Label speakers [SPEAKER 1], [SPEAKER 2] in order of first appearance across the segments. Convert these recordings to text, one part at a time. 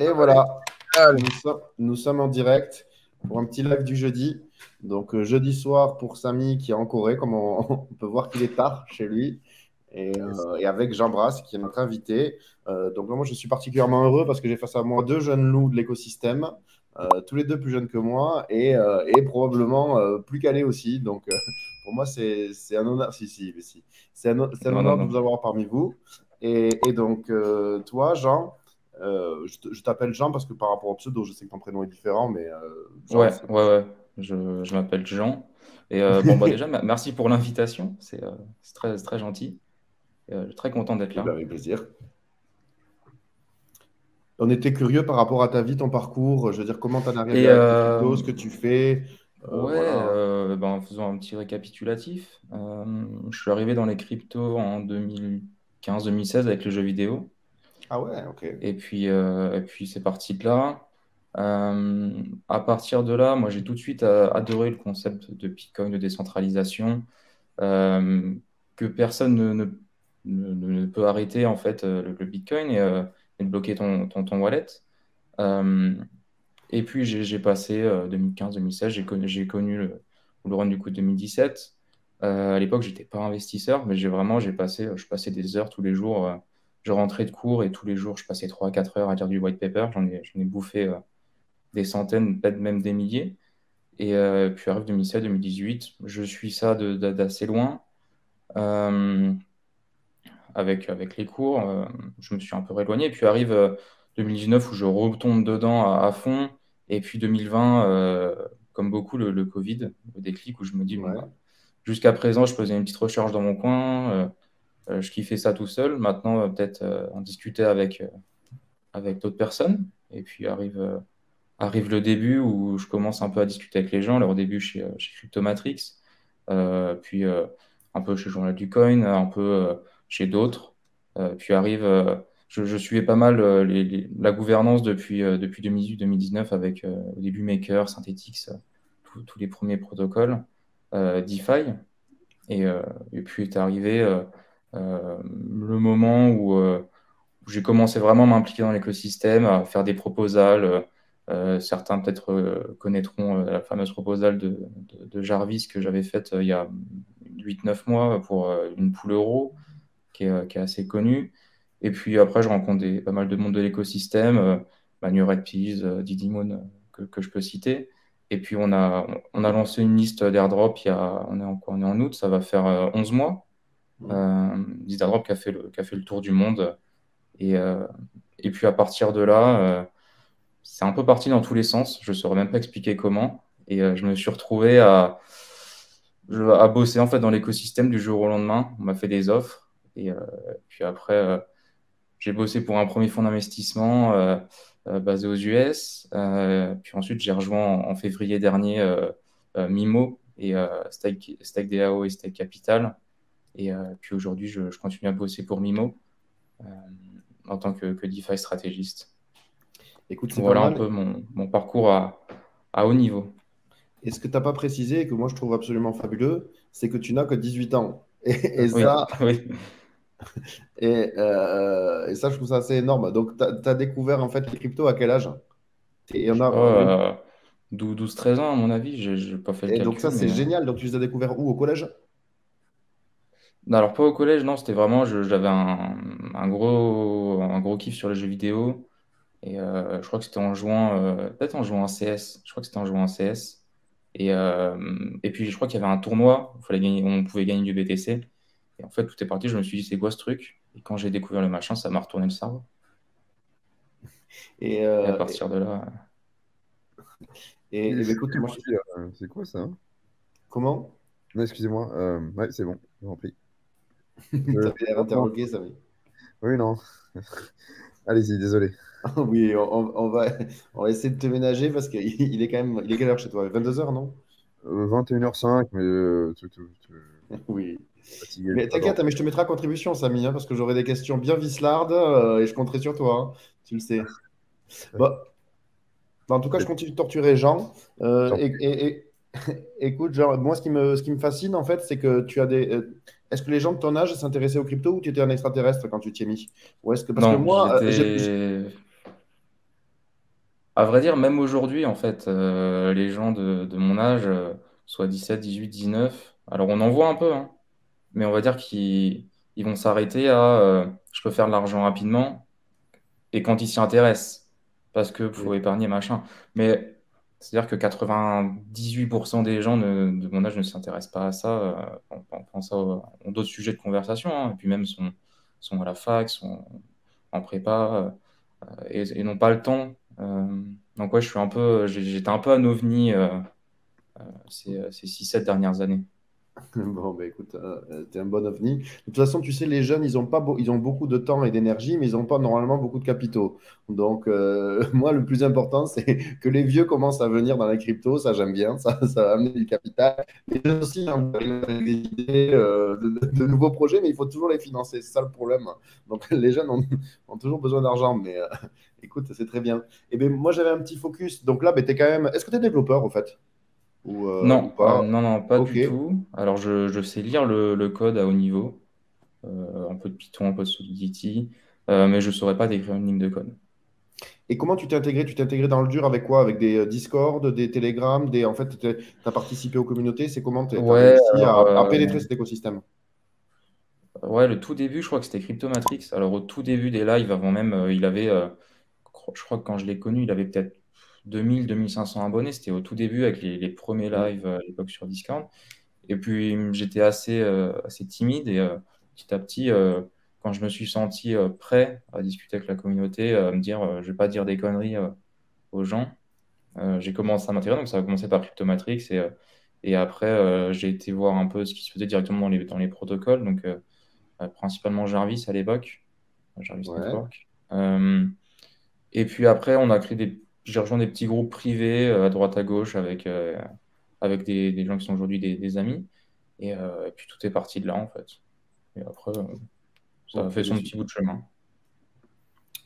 [SPEAKER 1] Et voilà,
[SPEAKER 2] Allez.
[SPEAKER 1] nous sommes en direct pour un petit live du jeudi. Donc, jeudi soir pour Samy qui est en Corée, comme on peut voir qu'il est tard chez lui. Et avec Jean Brasse qui est notre invité. Donc, moi, je suis particulièrement heureux parce que j'ai face à moi deux jeunes loups de l'écosystème, tous les deux plus jeunes que moi et probablement plus calés aussi. Donc, pour moi, c'est un honneur. Si. C'est un
[SPEAKER 2] Non, non,
[SPEAKER 1] honneur de
[SPEAKER 2] non.
[SPEAKER 1] vous avoir parmi vous. Et donc, toi, Jean. Je t'appelle Jean parce que par rapport au pseudo, je sais que ton prénom est différent, mais Jean,
[SPEAKER 2] Ouais,
[SPEAKER 1] c'est.
[SPEAKER 2] ouais, ouais. Je m'appelle Jean. Et bon, bah déjà, merci pour l'invitation. C'est très gentil. Je suis très content d'être
[SPEAKER 1] Eh ben,
[SPEAKER 2] là.
[SPEAKER 1] avec plaisir. On était curieux par rapport à ta vie, ton parcours. Je veux dire, comment tu en es arrivé
[SPEAKER 2] Et
[SPEAKER 1] avec les cryptos, ce que tu fais.
[SPEAKER 2] ouais,
[SPEAKER 1] Voilà.
[SPEAKER 2] bah, en faisant un petit récapitulatif, je suis arrivé dans les cryptos en 2015-2016 avec le jeu vidéo.
[SPEAKER 1] Ah ouais, ok.
[SPEAKER 2] Et puis c'est parti de là. À partir de là, moi j'ai tout de suite adoré le concept de Bitcoin, de décentralisation, euh, que personne ne peut arrêter en fait le Bitcoin et de bloquer ton wallet. Euh, et puis j'ai passé 2015-2016, j'ai connu le run du coup de 2017. À l'époque, j'étais pas investisseur, mais je passais des heures tous les jours. Je rentrais de cours et tous les jours, je passais 3 à 4 heures à lire du white paper. J'en ai bouffé des centaines, peut-être même des milliers. Et puis arrive 2017-2018, je suis ça d'assez loin. Euh, avec les cours, je me suis un peu éloigné. Et puis arrive 2019 où je retombe dedans à fond. Et puis 2020, comme beaucoup, le Covid, le déclic où je me dis, bon,
[SPEAKER 1] Ouais.
[SPEAKER 2] bah, jusqu'à présent, je faisais une petite recherche dans mon coin, je kiffais ça tout seul. Maintenant, peut-être en discuter avec d'autres personnes. Et puis arrive le début où je commence un peu à discuter avec les gens. Alors au début chez Cryptomatrix, puis un peu chez Journal du Coin, un peu chez d'autres. Puis je suivais pas mal la gouvernance depuis 2018-2019 avec au début Maker, Synthetix, tous les premiers protocoles, DeFi. Et puis est arrivé le moment où j'ai commencé vraiment à m'impliquer dans l'écosystème, à faire des proposals. Certains peut-être connaîtront la fameuse proposal de Jarvis que j'avais faite il y a 8-9 mois pour une poule euro qui est assez connue. Et puis après, je rencontre pas mal de monde de l'écosystème, Manu Red Peas, Didi Moon, que je peux citer. Et puis on a lancé une liste d'airdrop, on est en août, ça va faire 11 mois.
[SPEAKER 1] Mhm.
[SPEAKER 2] Liste d'airdrop qui a fait le tour du monde. Et, euh, et puis à partir de là, c'est un peu parti dans tous les sens. Je ne saurais même pas expliquer comment. Et je me suis retrouvé à bosser en fait dans l'écosystème du jour au lendemain. On m'a fait des offres. Et puis après, j'ai bossé pour un premier fonds d'investissement basé aux US. Puis ensuite, j'ai rejoint en février dernier Mimo et Stake DAO et Stake Capital. Et puis aujourd'hui, je continue à bosser pour Mimo euh, en tant que DeFi stratégiste.
[SPEAKER 1] Écoute, c'est pas
[SPEAKER 2] Voilà un
[SPEAKER 1] mal.
[SPEAKER 2] peu mon parcours à haut niveau.
[SPEAKER 1] Et ce que tu n'as pas précisé et que moi je trouve absolument fabuleux, c'est que tu n'as que 18 ans. Et
[SPEAKER 2] Oui,
[SPEAKER 1] ça,
[SPEAKER 2] oui.
[SPEAKER 1] et ça, je trouve ça assez énorme. Donc, tu as découvert en fait les cryptos à quel âge? Il y
[SPEAKER 2] Je
[SPEAKER 1] en
[SPEAKER 2] sais
[SPEAKER 1] a.
[SPEAKER 2] pas, 12-13 ans à mon avis, j'ai pas fait le
[SPEAKER 1] Et donc, ça,
[SPEAKER 2] calcul,
[SPEAKER 1] c'est
[SPEAKER 2] mais.
[SPEAKER 1] génial. Donc, tu les as découverts où? Au collège?
[SPEAKER 2] Non, alors pas au collège, non, c'était vraiment, j'avais un gros kiff sur les jeux vidéo. Et je crois que c'était en jouant, peut-être en jouant à CS, je crois que c'était en jouant à CS. Et puis je crois qu'il y avait un tournoi, on pouvait gagner du BTC. Et en fait, tout est parti, je me suis dit, c'est quoi ce truc? Et quand j'ai découvert le machin, ça m'a retourné le cerveau.
[SPEAKER 1] Et,
[SPEAKER 2] Et à
[SPEAKER 1] euh, et,
[SPEAKER 2] partir de là,
[SPEAKER 1] et ben, écoute, moi,
[SPEAKER 3] C'est quoi ça?
[SPEAKER 1] comment?
[SPEAKER 3] Non, excusez-moi. Ouais, c'est bon, j'ai compris.
[SPEAKER 1] T'avais l'air
[SPEAKER 3] Non.
[SPEAKER 1] interrogué, ça oui.
[SPEAKER 3] Oui, non. Allez-y, désolé.
[SPEAKER 1] Oui, on va essayer de te ménager parce qu'il il est quand même. Il est quelle heure chez toi? 22 heures, non?
[SPEAKER 3] 21h05, mais
[SPEAKER 1] Oui.
[SPEAKER 3] fatigué, je
[SPEAKER 1] Mais
[SPEAKER 3] suis pas
[SPEAKER 1] t'inquiète,
[SPEAKER 3] dormi.
[SPEAKER 1] mais je te mettrai à contribution, Samy, hein, parce que j'aurai des questions bien vislardes et je compterai sur toi, hein, tu le sais. Bah, en tout cas, je continue de torturer Jean. Écoute, genre, moi, ce qui me fascine, en fait, c'est que tu as des. Est-ce que les gens de ton âge s'intéressaient aux cryptos ou tu étais un extraterrestre quand tu t'y es mis? Ou est-ce que. Parce que
[SPEAKER 2] non,
[SPEAKER 1] moi,
[SPEAKER 2] j'étais. À vrai dire, même aujourd'hui, en fait, les gens de mon âge, soit 17, 18, 19, alors on en voit un peu, hein, mais on va dire qu'ils vont s'arrêter à je peux faire de l'argent rapidement et quand ils s'y intéressent, parce qu'il faut
[SPEAKER 1] Oui.
[SPEAKER 2] épargner, machin. Mais c'est-à-dire que 98% des gens de mon âge ne s'intéressent pas à ça. Ça ont d'autres sujets de conversation, hein, et puis même sont à la fac, sont en prépa, et n'ont pas le temps. Donc ouais, j'étais un peu un ovni ces 6-7 dernières années.
[SPEAKER 1] Bon, bah écoute, t'es un bon ovni. De toute façon, tu sais, les jeunes, ils ont beaucoup de temps et d'énergie, mais ils n'ont pas normalement beaucoup de capitaux. Donc, moi, le plus important, c'est que les vieux commencent à venir dans la crypto. Ça, j'aime bien. Ça va amener du capital. Les jeunes aussi, hein, vous avez des idées de nouveaux projets, mais il faut toujours les financer. C'est ça le problème. Donc, les jeunes ont toujours besoin d'argent. Mais écoute, c'est très bien. Et bien, moi, j'avais un petit focus. Donc là, ben, t'es quand même. Est-ce que tu es développeur, au fait? Ou
[SPEAKER 2] Non,
[SPEAKER 1] pas?
[SPEAKER 2] non, non, pas
[SPEAKER 1] Ok.
[SPEAKER 2] du tout. Alors, je sais lire le code à haut niveau, un peu de Python, un peu de Solidity, mais je ne saurais pas décrire une ligne de code.
[SPEAKER 1] Et comment tu t'es intégré? Tu t'es intégré dans le dur avec quoi? Avec des Discord, des Telegram, En fait, tu as participé aux communautés. C'est comment tu as
[SPEAKER 2] Ouais,
[SPEAKER 1] réussi
[SPEAKER 2] alors,
[SPEAKER 1] à pénétrer cet écosystème?
[SPEAKER 2] ouais, le tout début, je crois que c'était Cryptomatrix. Alors, au tout début des lives, avant même, je crois que quand je l'ai connu, il avait peut-être 2000-2500 abonnés. C'était au tout début avec les premiers
[SPEAKER 1] Mm.
[SPEAKER 2] lives à l'époque sur Discord. Et puis, j'étais assez timide et petit à petit, quand je me suis senti prêt à discuter avec la communauté, à me dire, je vais pas dire des conneries aux gens, j'ai commencé à m'intéresser. Donc, ça a commencé par Cryptomatrix et après, j'ai été voir un peu ce qui se faisait directement dans les protocoles. Donc, principalement Jarvis à l'époque, Jarvis
[SPEAKER 1] Ouais.
[SPEAKER 2] Network. Et puis après, j'ai rejoint des petits groupes privés à droite à gauche avec des gens qui sont aujourd'hui des amis. Et puis tout est parti de là, en fait. Et après, ça a
[SPEAKER 1] Ok,
[SPEAKER 2] fait
[SPEAKER 1] mais
[SPEAKER 2] son petit
[SPEAKER 1] super.
[SPEAKER 2] bout de chemin.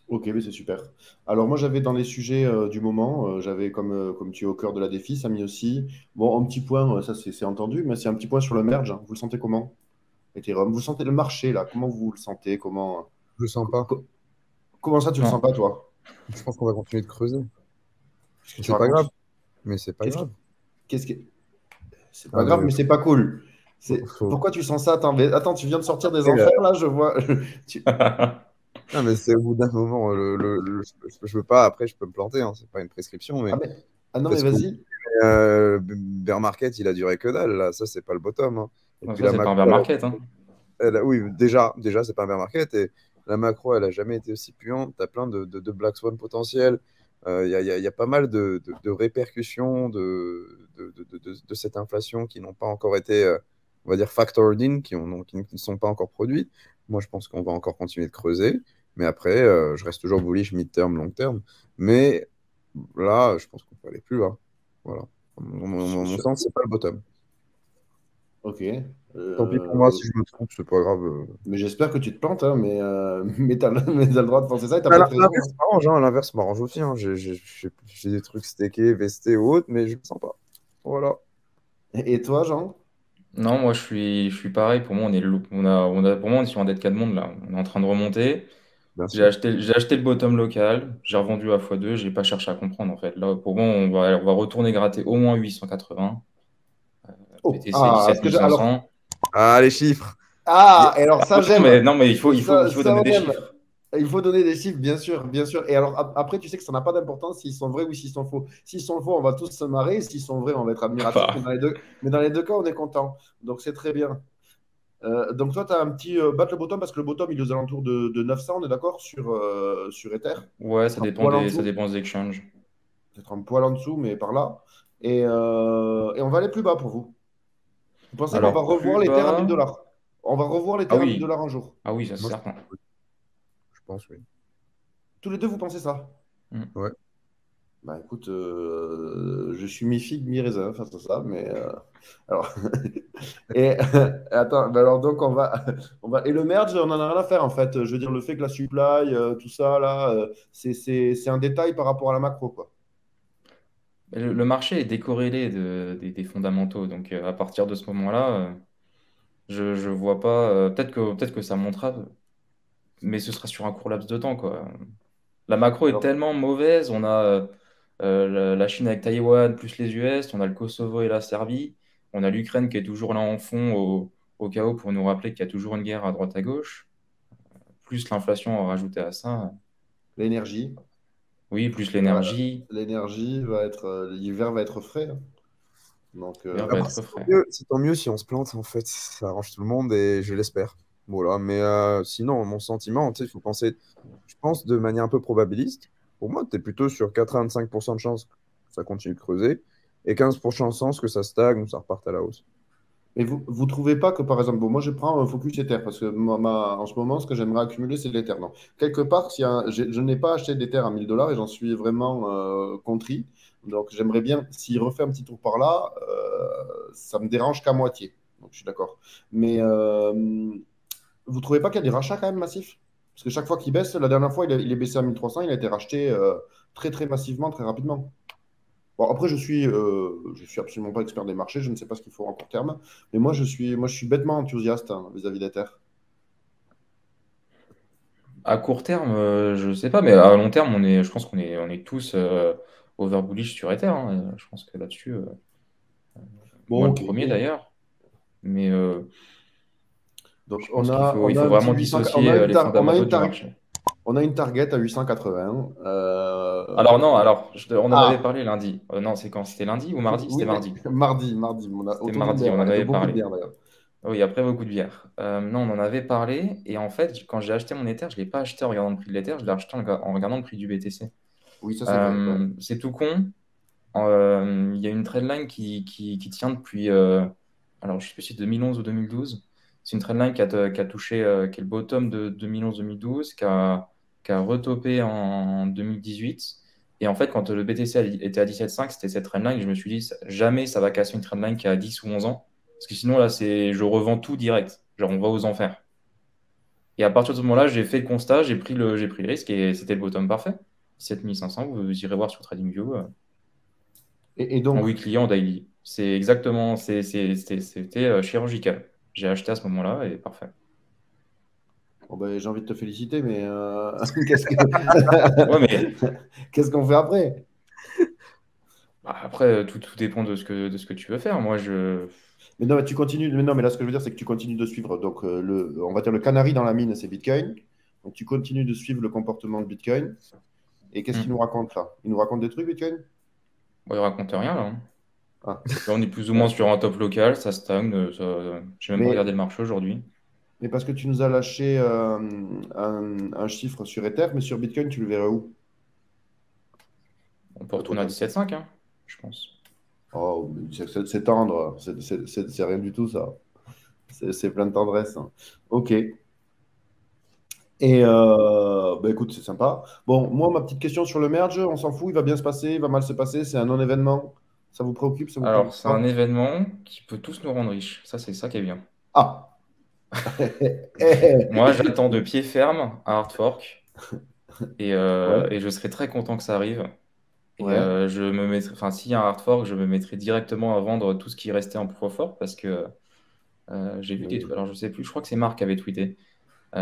[SPEAKER 1] Ok, mais c'est super. Alors moi, j'avais dans les sujets du moment, j'avais comme tu es au cœur de la défi, Samy aussi. Bon, un petit point, ça c'est entendu, mais c'est un petit point sur le merge, hein. Vous le sentez comment, Ethereum? Vous sentez le marché là? Comment vous le sentez?
[SPEAKER 3] Je le sens
[SPEAKER 1] Co-
[SPEAKER 3] pas.
[SPEAKER 1] co- comment ça, tu le sens
[SPEAKER 2] Non.
[SPEAKER 1] pas, toi?
[SPEAKER 3] Je pense qu'on va continuer de creuser.
[SPEAKER 1] Qu'est-ce que
[SPEAKER 3] Mais
[SPEAKER 1] tu
[SPEAKER 3] c'est pas grave.
[SPEAKER 1] racontes?
[SPEAKER 3] Mais c'est pas
[SPEAKER 1] Qu'est-ce
[SPEAKER 3] grave.
[SPEAKER 1] qui, qu'est-ce qui... C'est pas
[SPEAKER 3] Ah,
[SPEAKER 1] grave,
[SPEAKER 3] mais
[SPEAKER 1] mais c'est pas cool.
[SPEAKER 3] faut...
[SPEAKER 1] Pourquoi tu sens ça? Attends, tu viens de sortir des
[SPEAKER 3] Après,
[SPEAKER 1] enfers là, je vois. Tu-
[SPEAKER 3] non, mais c'est au bout d'un moment. Je veux pas, après, je peux me planter. Hein, c'est pas une prescription.
[SPEAKER 1] Ah,
[SPEAKER 3] Mais
[SPEAKER 1] mais... ah non, mais
[SPEAKER 3] parce que
[SPEAKER 1] vas-y.
[SPEAKER 3] bear market, il a duré que dalle. Là, ça, c'est pas le bottom. Hein. Et
[SPEAKER 2] Donc
[SPEAKER 3] puis
[SPEAKER 2] ça,
[SPEAKER 3] la
[SPEAKER 2] c'est pas un
[SPEAKER 3] macro,
[SPEAKER 2] bear market, hein.
[SPEAKER 3] oui, déjà, c'est pas un bear market. Et la macro, elle a jamais été aussi puante. Tu as plein de black swan potentiels. Il y a pas mal de répercussions de cette inflation qui n'ont pas encore été, on va dire, factored in, qui ne sont pas encore produites. Moi, je pense qu'on va encore continuer de creuser. Mais après, je reste toujours bullish mid-term, long-term. Mais là, je pense qu'on peut aller plus loin. Voilà. Mon
[SPEAKER 1] Sur-
[SPEAKER 3] sens, c'est pas le bottom.
[SPEAKER 1] Ok.
[SPEAKER 3] Tant pis pour moi
[SPEAKER 1] Euh,
[SPEAKER 3] si je me trompe, c'est pas grave.
[SPEAKER 1] Mais j'espère que tu te plantes, hein, mais t'as le droit de penser ça et t'as
[SPEAKER 3] À
[SPEAKER 1] peut-être raison,
[SPEAKER 3] l'inverse
[SPEAKER 1] hein.
[SPEAKER 3] m'arrange, hein, l'inverse m'arrange aussi. Hein. J'ai des trucs stakés, vestés ou autres, mais je ne sens pas. Voilà.
[SPEAKER 1] Et toi, Jean?
[SPEAKER 2] Non, moi, je suis pareil. Pour moi, pour moi, on est sur un dead cat monde, là. On est en train de remonter.
[SPEAKER 3] Bien
[SPEAKER 2] J'ai
[SPEAKER 3] sûr.
[SPEAKER 2] acheté, j'ai acheté le bottom local. J'ai revendu à x2. J'ai pas cherché à comprendre, en fait. Là, pour moi, on va retourner gratter au moins 880.
[SPEAKER 1] Oh,
[SPEAKER 2] BTC
[SPEAKER 1] ah,
[SPEAKER 2] 17 500.
[SPEAKER 3] Ah, les chiffres.
[SPEAKER 1] ah, et alors ça,
[SPEAKER 2] Non,
[SPEAKER 1] j'aime.
[SPEAKER 2] mais il faut
[SPEAKER 1] Ça,
[SPEAKER 2] donner
[SPEAKER 1] on
[SPEAKER 2] des
[SPEAKER 1] aime.
[SPEAKER 2] chiffres.
[SPEAKER 1] Il faut donner des chiffres, bien sûr, bien sûr. Et alors, après, tu sais que ça n'a pas d'importance s'ils sont vrais ou s'ils sont faux. S'ils sont faux, on va tous se marrer. S'ils sont vrais, on va être admiratifs.
[SPEAKER 2] Enfin,
[SPEAKER 1] Mais dans les deux cas, on est content. Donc, c'est très bien. Donc, toi, tu as un petit battre le bottom parce que le bottom, il est aux alentours de 900, on est d'accord, sur Ether.
[SPEAKER 2] ouais, ça
[SPEAKER 1] Peut-être un
[SPEAKER 2] dépend
[SPEAKER 1] poil en
[SPEAKER 2] ça
[SPEAKER 1] dessous.
[SPEAKER 2] dépend des exchanges.
[SPEAKER 1] Peut-être un poil en dessous, mais par là. Et on va aller plus bas pour vous. Vous pensez qu'on va
[SPEAKER 2] Alors,
[SPEAKER 1] revoir
[SPEAKER 2] plus
[SPEAKER 1] les terres à 1000
[SPEAKER 2] bas.
[SPEAKER 1] dollars? On va revoir les
[SPEAKER 2] Ah
[SPEAKER 1] terres à 1000
[SPEAKER 2] oui,
[SPEAKER 1] dollars un jour.
[SPEAKER 2] ah oui, ça c'est
[SPEAKER 3] Moi,
[SPEAKER 2] certain.
[SPEAKER 3] je pense, oui.
[SPEAKER 1] Tous les deux, vous pensez ça?
[SPEAKER 2] Mm.
[SPEAKER 3] Ouais.
[SPEAKER 1] Bah écoute, je suis mi-figue, mi-raisin face à ça, mais alors et attends, bah alors donc on va et le merge, on en a rien à faire en fait. Je veux dire le fait que la supply, tout ça là, c'est un détail par rapport à la macro quoi.
[SPEAKER 2] Le marché est décorrélé des fondamentaux. Donc, à partir de ce moment-là, je vois pas. Peut-être que ça montera, mais ce sera sur un court laps de temps, quoi. La macro est
[SPEAKER 1] Alors
[SPEAKER 2] tellement mauvaise. la Chine avec Taïwan, plus les US, on a le Kosovo et la Serbie, on a l'Ukraine qui est toujours là en fond au cas où pour nous rappeler qu'il y a toujours une guerre à droite à gauche, plus l'inflation rajouté à ça,
[SPEAKER 1] L'énergie.
[SPEAKER 2] oui, plus
[SPEAKER 1] Euh,
[SPEAKER 2] l'énergie,
[SPEAKER 1] l'énergie va être. L'hiver va être frais, hein. Donc,
[SPEAKER 2] l'air va
[SPEAKER 3] Après,
[SPEAKER 2] être frais.
[SPEAKER 3] c'est tant mieux si on se plante, en fait. Ça arrange tout le monde et je l'espère. Voilà. Mais sinon, mon sentiment, tu sais, il faut penser, je pense, de manière un peu probabiliste. Pour moi, tu es plutôt sur 85% de chances que ça continue de creuser et 15% de chances que ça stagne ou ça reparte à la hausse.
[SPEAKER 1] et vous trouvez pas que, par exemple, bon, moi je prends un focus Ether parce que en ce moment, ce que j'aimerais accumuler, c'est l'Ether. Donc, quelque part, je n'ai pas acheté d'Ether à 1000 $ et j'en suis vraiment contrit. Donc, j'aimerais bien, s'il refait un petit tour par là, ça me dérange qu'à moitié. Donc, je suis d'accord. Mais vous trouvez pas qu'il y a des rachats quand même massifs? Parce que chaque fois qu'il baisse, la dernière fois, il est baissé à 1300, il a été racheté très, très massivement, très rapidement. Bon, après, je suis absolument pas expert des marchés, je ne sais pas ce qu'il faut en court terme, mais moi, je suis bêtement enthousiaste hein, vis-à-vis d'Ether.
[SPEAKER 2] À court terme, je sais pas, mais à long terme, je pense on est tous over bullish sur Ether, hein. Je pense que là-dessus, moi
[SPEAKER 1] Bon,
[SPEAKER 2] le
[SPEAKER 1] ok.
[SPEAKER 2] premier d'ailleurs, mais
[SPEAKER 1] Donc,
[SPEAKER 2] je pense il
[SPEAKER 1] on a
[SPEAKER 2] faut
[SPEAKER 1] un petit
[SPEAKER 2] vraiment
[SPEAKER 1] 800,
[SPEAKER 2] dissocier les fondamentaux du marché.
[SPEAKER 1] on a une target à 880.
[SPEAKER 2] Alors non, on en avait
[SPEAKER 1] Ah,
[SPEAKER 2] parlé lundi. Non, c'est quand? C'était lundi ou mardi? C'était
[SPEAKER 1] oui,
[SPEAKER 2] mardi.
[SPEAKER 1] mardi,
[SPEAKER 2] C'était
[SPEAKER 1] autour d'une
[SPEAKER 2] mardi,
[SPEAKER 1] bière,
[SPEAKER 2] on en
[SPEAKER 1] là, et de
[SPEAKER 2] avait
[SPEAKER 1] beaucoup de
[SPEAKER 2] parlé.
[SPEAKER 1] bière d'ailleurs.
[SPEAKER 2] Oui, après beaucoup de bière. Non, on en avait parlé, et en fait, quand j'ai acheté mon Ether, je ne l'ai pas acheté en regardant le prix de l'Ether, je l'ai acheté en regardant le prix du BTC.
[SPEAKER 1] Oui, ça c'est vrai. Ouais.
[SPEAKER 2] C'est tout con. Il y a une trendline qui tient depuis, alors je sais plus si c'est 2011 ou 2012. C'est une trendline qui a touché, qui est le bottom de 2011-2012, qui a retopé en 2018. Et en fait, quand le BTC était à 17,5, c'était cette trendline. Je me suis dit, jamais ça va casser une trendline qui a 10 ou 11 ans. Parce que sinon, là, je revends tout direct. Genre, on va aux enfers. Et à partir de ce moment-là, j'ai fait le constat, j'ai pris le risque et c'était le bottom parfait. 7500, vous irez voir sur TradingView.
[SPEAKER 1] Et
[SPEAKER 2] En
[SPEAKER 1] donc,
[SPEAKER 2] weekly, en daily. C'est exactement, c'était chirurgical. J'ai acheté à ce moment-là et parfait.
[SPEAKER 1] bon, ben, j'ai envie de te féliciter, mais qu'est-ce
[SPEAKER 2] Ouais, mais
[SPEAKER 1] qu'est-ce qu'on fait après?
[SPEAKER 2] après, tout dépend de ce que tu veux faire.
[SPEAKER 1] Mais non, mais tu continues. Mais non, mais là, ce que je veux dire, c'est que tu continues de suivre. Donc, on va dire le canari dans la mine, c'est Bitcoin. Donc, tu continues de suivre le comportement de Bitcoin. Et qu'est-ce qu'il nous
[SPEAKER 2] Hmm.
[SPEAKER 1] raconte là? Il nous raconte des trucs, Bitcoin?
[SPEAKER 2] Bon, il raconte rien là, hein.
[SPEAKER 1] Ah.
[SPEAKER 2] Là, on est plus ou moins sur un top local, ça stagne. J'ai même pas regardé
[SPEAKER 1] Mais,
[SPEAKER 2] le marché aujourd'hui.
[SPEAKER 1] mais parce que tu nous as lâché un chiffre sur Ether, mais sur Bitcoin, tu le verrais où?
[SPEAKER 2] On peut
[SPEAKER 1] Le
[SPEAKER 2] retourner à
[SPEAKER 1] potentiel.
[SPEAKER 2] 17,5, hein, je pense.
[SPEAKER 1] Oh, mais c'est tendre. C'est rien du tout, ça. C'est plein de tendresse, hein. Ok. Et bah écoute, c'est sympa. Bon, moi, ma petite question sur le merge, on s'en fout, il va bien se passer, il va mal se passer, c'est un non-événement. Ça vous préoccupe, ça vous
[SPEAKER 2] Alors,
[SPEAKER 1] préoccupe
[SPEAKER 2] c'est un
[SPEAKER 1] pas?
[SPEAKER 2] événement qui peut tous nous rendre riches. Ça, c'est ça qui est bien.
[SPEAKER 1] Ah!
[SPEAKER 2] Moi, j'attends de pied ferme un hard fork
[SPEAKER 1] Ouais,
[SPEAKER 2] et je serai très content que ça arrive. Et
[SPEAKER 1] ouais.
[SPEAKER 2] je me mettrai, enfin, s'il y a un hard fork, je me mettrai directement à vendre tout ce qui restait en proof of work parce que j'ai vu des tweets.
[SPEAKER 1] Oui,
[SPEAKER 2] Alors, je sais plus, je crois que c'est Marc qui avait tweeté,
[SPEAKER 1] oui,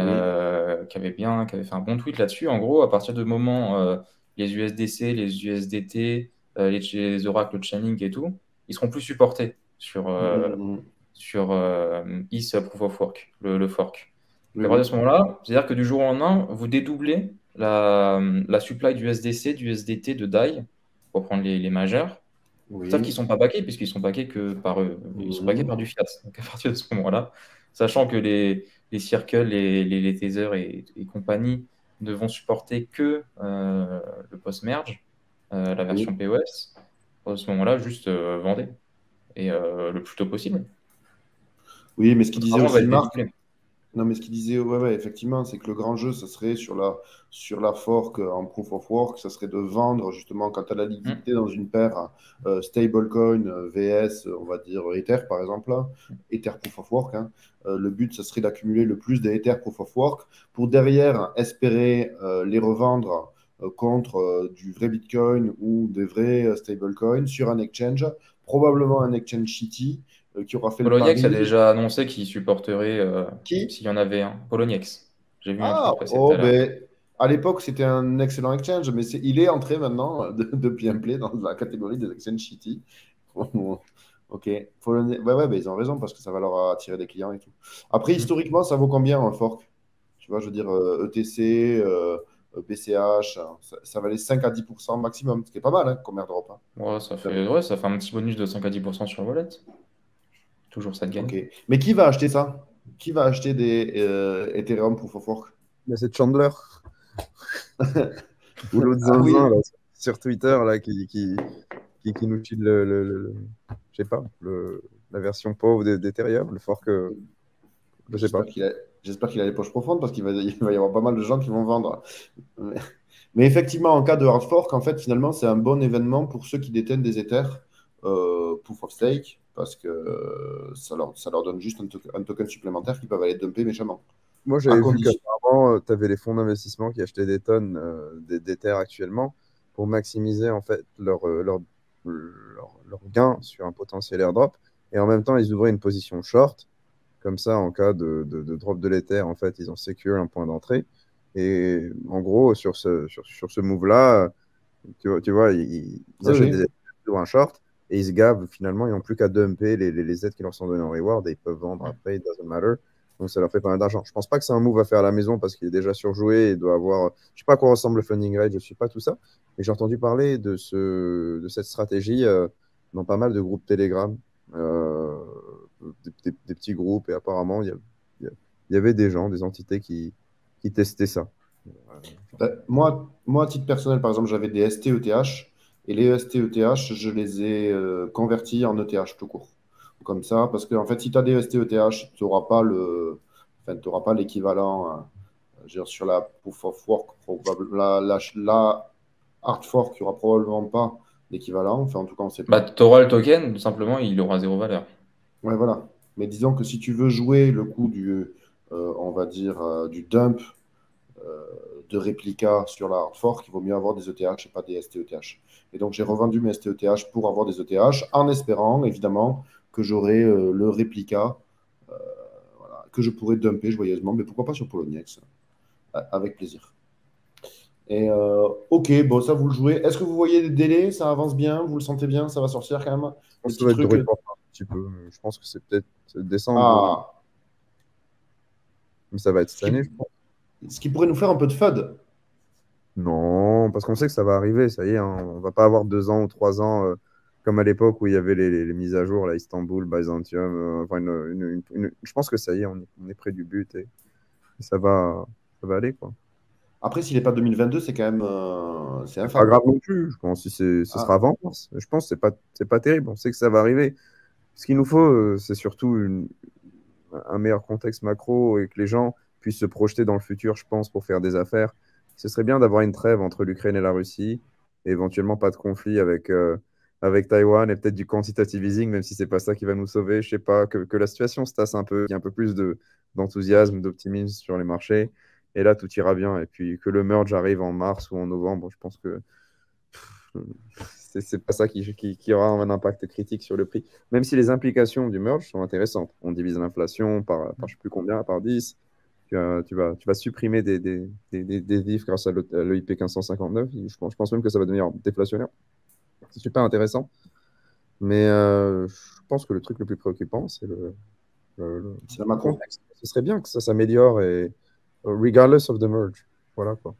[SPEAKER 2] qui avait fait un bon tweet là-dessus. En gros, à partir du moment les USDC, les USDT, les oracles Chainlink et tout, ils seront plus supportés
[SPEAKER 1] Mm.
[SPEAKER 2] sur ETH proof of work, le fork.
[SPEAKER 1] Oui,
[SPEAKER 2] Donc, à partir de
[SPEAKER 1] oui,
[SPEAKER 2] ce moment-là, c'est-à-dire que du jour au lendemain, vous dédoublez la supply du SDC, du SDT, de DAI, pour prendre les majeurs, sauf qu'ils ne
[SPEAKER 1] oui.
[SPEAKER 2] sont pas backés, puisqu'ils sont backés que par eux. Ils sont backés
[SPEAKER 1] Mm.
[SPEAKER 2] par du fiat. Donc à partir de ce moment-là, sachant que les Circle, les Tether et compagnie ne vont supporter que le post-merge, la version
[SPEAKER 1] Oui,
[SPEAKER 2] POS, à ce moment-là, juste vendez. Et le plus tôt possible.
[SPEAKER 1] oui, mais ce qu'il
[SPEAKER 2] Votre
[SPEAKER 1] disait
[SPEAKER 2] argent va
[SPEAKER 1] aussi
[SPEAKER 2] être
[SPEAKER 1] Marc,
[SPEAKER 2] dédoublé.
[SPEAKER 1] non, mais ce qu'il disait, ouais, ouais, effectivement, c'est que le grand jeu, ça serait sur la fork en proof of work, ça serait de vendre justement quand tu as la
[SPEAKER 2] Hmm.
[SPEAKER 1] liquidité dans une paire stablecoin VS, on va dire Ether par exemple, là, Ether proof of work, hein. Le but, ça serait d'accumuler le plus d'Ether proof of work pour derrière espérer les revendre contre du vrai Bitcoin ou des vrais stablecoins sur un exchange, probablement un exchange shitty qui aura fait le
[SPEAKER 2] Poloniex a
[SPEAKER 1] pari.
[SPEAKER 2] déjà annoncé qu'il supporterait
[SPEAKER 1] Qui?
[SPEAKER 2] s'il y en avait un. Poloniex. J'ai vu un
[SPEAKER 1] Ah,
[SPEAKER 2] tweet passer tout
[SPEAKER 1] oh
[SPEAKER 2] à l'heure.
[SPEAKER 1] ben. à l'époque, c'était un excellent exchange, mais il est entré maintenant depuis un play dans la catégorie des exchanges shitty. Ok, ouais, bah, ils ont raison parce que ça va leur attirer des clients et tout. Après, historiquement, ça vaut combien un fork? Tu vois, je veux dire, ETC, BCH, hein, ça valait 5 à 10% maximum, ce qui est pas mal hein, comme airdrop. Hein.
[SPEAKER 2] Ça fait un petit bonus de 5 à 10% sur le wallet. Toujours ça de gagne.
[SPEAKER 1] Ok. Mais qui va acheter ça? Qui va acheter des Ethereum Proof of Work?
[SPEAKER 3] Mais c'est Chandler ou l'autre
[SPEAKER 1] Ah oui.
[SPEAKER 3] zinzin là, sur Twitter là, qui nous file je sais pas, la version pauvre d'Ethereum, le fork, je sais pas.
[SPEAKER 1] J'espère qu'il a les poches profondes parce il va y avoir pas mal de gens qui vont vendre. Mais effectivement, en cas de hard fork, en fait, finalement, c'est un bon événement pour ceux qui détiennent des Ethers proof of stake parce que ça leur donne juste un token supplémentaire qu'ils peuvent aller dumper méchamment.
[SPEAKER 3] Moi,
[SPEAKER 1] À
[SPEAKER 3] j'avais vu
[SPEAKER 1] condition.
[SPEAKER 3] qu'apparemment, tu avais les fonds d'investissement qui achetaient des tonnes d'Ether actuellement pour maximiser en fait leur gain sur un potentiel airdrop. Et en même temps, ils ouvraient une position short. Comme ça, en cas de drop de l'Ether, en fait, ils ont sécurisé un point d'entrée. Et en gros, sur ce move-là, tu vois, ils achètent
[SPEAKER 1] Oui.
[SPEAKER 3] des Ethers sur un short et ils se gavent. Finalement, ils n'ont plus qu'à dumper les aides qui leur sont données en reward et ils peuvent vendre après, it doesn't matter. Donc, ça leur fait pas mal d'argent. Je pense pas que c'est un move à faire à la maison parce qu'il est déjà surjoué et doit avoir. Je sais pas à quoi ressemble le funding rate, je suis pas tout ça. Mais j'ai entendu parler de cette stratégie dans pas mal de groupes Telegram, des petits groupes. Et apparemment, il y avait des gens, des entités qui testaient ça.
[SPEAKER 1] Moi, à titre personnel, par exemple, j'avais des ST-ETH et les ST-ETH, je les ai convertis en ETH tout court. Comme ça, parce que en fait, si tu as des ST-ETH, tu n'auras pas t'auras pas l'équivalent je veux dire, sur la proof of work, la hard fork, il n'y aura probablement pas d'équivalent. Enfin, en tout cas, on ne sait
[SPEAKER 2] Bah,
[SPEAKER 1] pas.
[SPEAKER 2] tu auras le token, tout simplement, il aura zéro valeur.
[SPEAKER 1] Ouais, voilà. Mais disons que si tu veux jouer le coup on va dire, du dump euh, de réplica sur la hard fork, il vaut mieux avoir des ETH et pas des ST-ETH. Et donc, j'ai revendu mes ST-ETH pour avoir des ETH en espérant, évidemment, que j'aurai le réplica voilà, que je pourrais dumper joyeusement, mais pourquoi pas sur Poloniex, avec plaisir. Et ok, bon, ça vous le jouez. Est-ce que vous voyez des délais? Ça avance bien? Vous le sentez bien? Ça va sortir quand même?
[SPEAKER 3] Je pense
[SPEAKER 1] Des
[SPEAKER 3] que ça
[SPEAKER 1] petits
[SPEAKER 3] va être du
[SPEAKER 1] trucs.
[SPEAKER 3] report un petit peu. Je pense que c'est peut-être décembre,
[SPEAKER 1] Ah,
[SPEAKER 3] mais ça va être
[SPEAKER 1] ce
[SPEAKER 3] cette année,
[SPEAKER 1] qui,
[SPEAKER 3] je pense.
[SPEAKER 1] ce qui pourrait nous faire un peu de FUD.
[SPEAKER 3] Non, parce qu'on sait que ça va arriver, ça y est, hein. On va pas avoir 2 ans ou 3 ans comme à l'époque où il y avait les mises à jour, là, Istanbul, Byzantium. Enfin, je pense que ça y est, on est près du but et ça va aller, quoi.
[SPEAKER 1] Après, s'il n'est pas 2022, c'est quand même c'est
[SPEAKER 3] C'est pas
[SPEAKER 1] infâme.
[SPEAKER 3] grave non plus. Je pense que ce sera
[SPEAKER 1] Ah,
[SPEAKER 3] avant mars. Je pense que c'est pas terrible. On sait que ça va arriver. Ce qu'il nous faut, c'est surtout un meilleur contexte macro et que les gens puissent se projeter dans le futur, je pense, pour faire des affaires. Ce serait bien d'avoir une trêve entre l'Ukraine et la Russie, et éventuellement pas de conflit avec Taïwan et peut-être du quantitative easing, même si c'est pas ça qui va nous sauver. Je sais pas, que la situation se tasse un peu, qu'il y ait un peu plus d'enthousiasme, d'optimisme sur les marchés, et là tout ira bien. Et puis que le merge arrive en mars ou en novembre, je pense que c'est pas ça qui aura un impact critique sur le prix. Même si les implications du merge sont intéressantes. On divise l'inflation par je sais plus combien, par 10. Tu vas supprimer des vifs grâce à l'EIP 1559. Je pense même que ça va devenir déflationnaire. C'est super intéressant. Mais je pense que le truc le plus préoccupant, c'est
[SPEAKER 1] c'est la
[SPEAKER 3] le
[SPEAKER 1] macro.
[SPEAKER 3] contexte. Ce serait bien que ça s'améliore et regardless of the merge. Voilà quoi.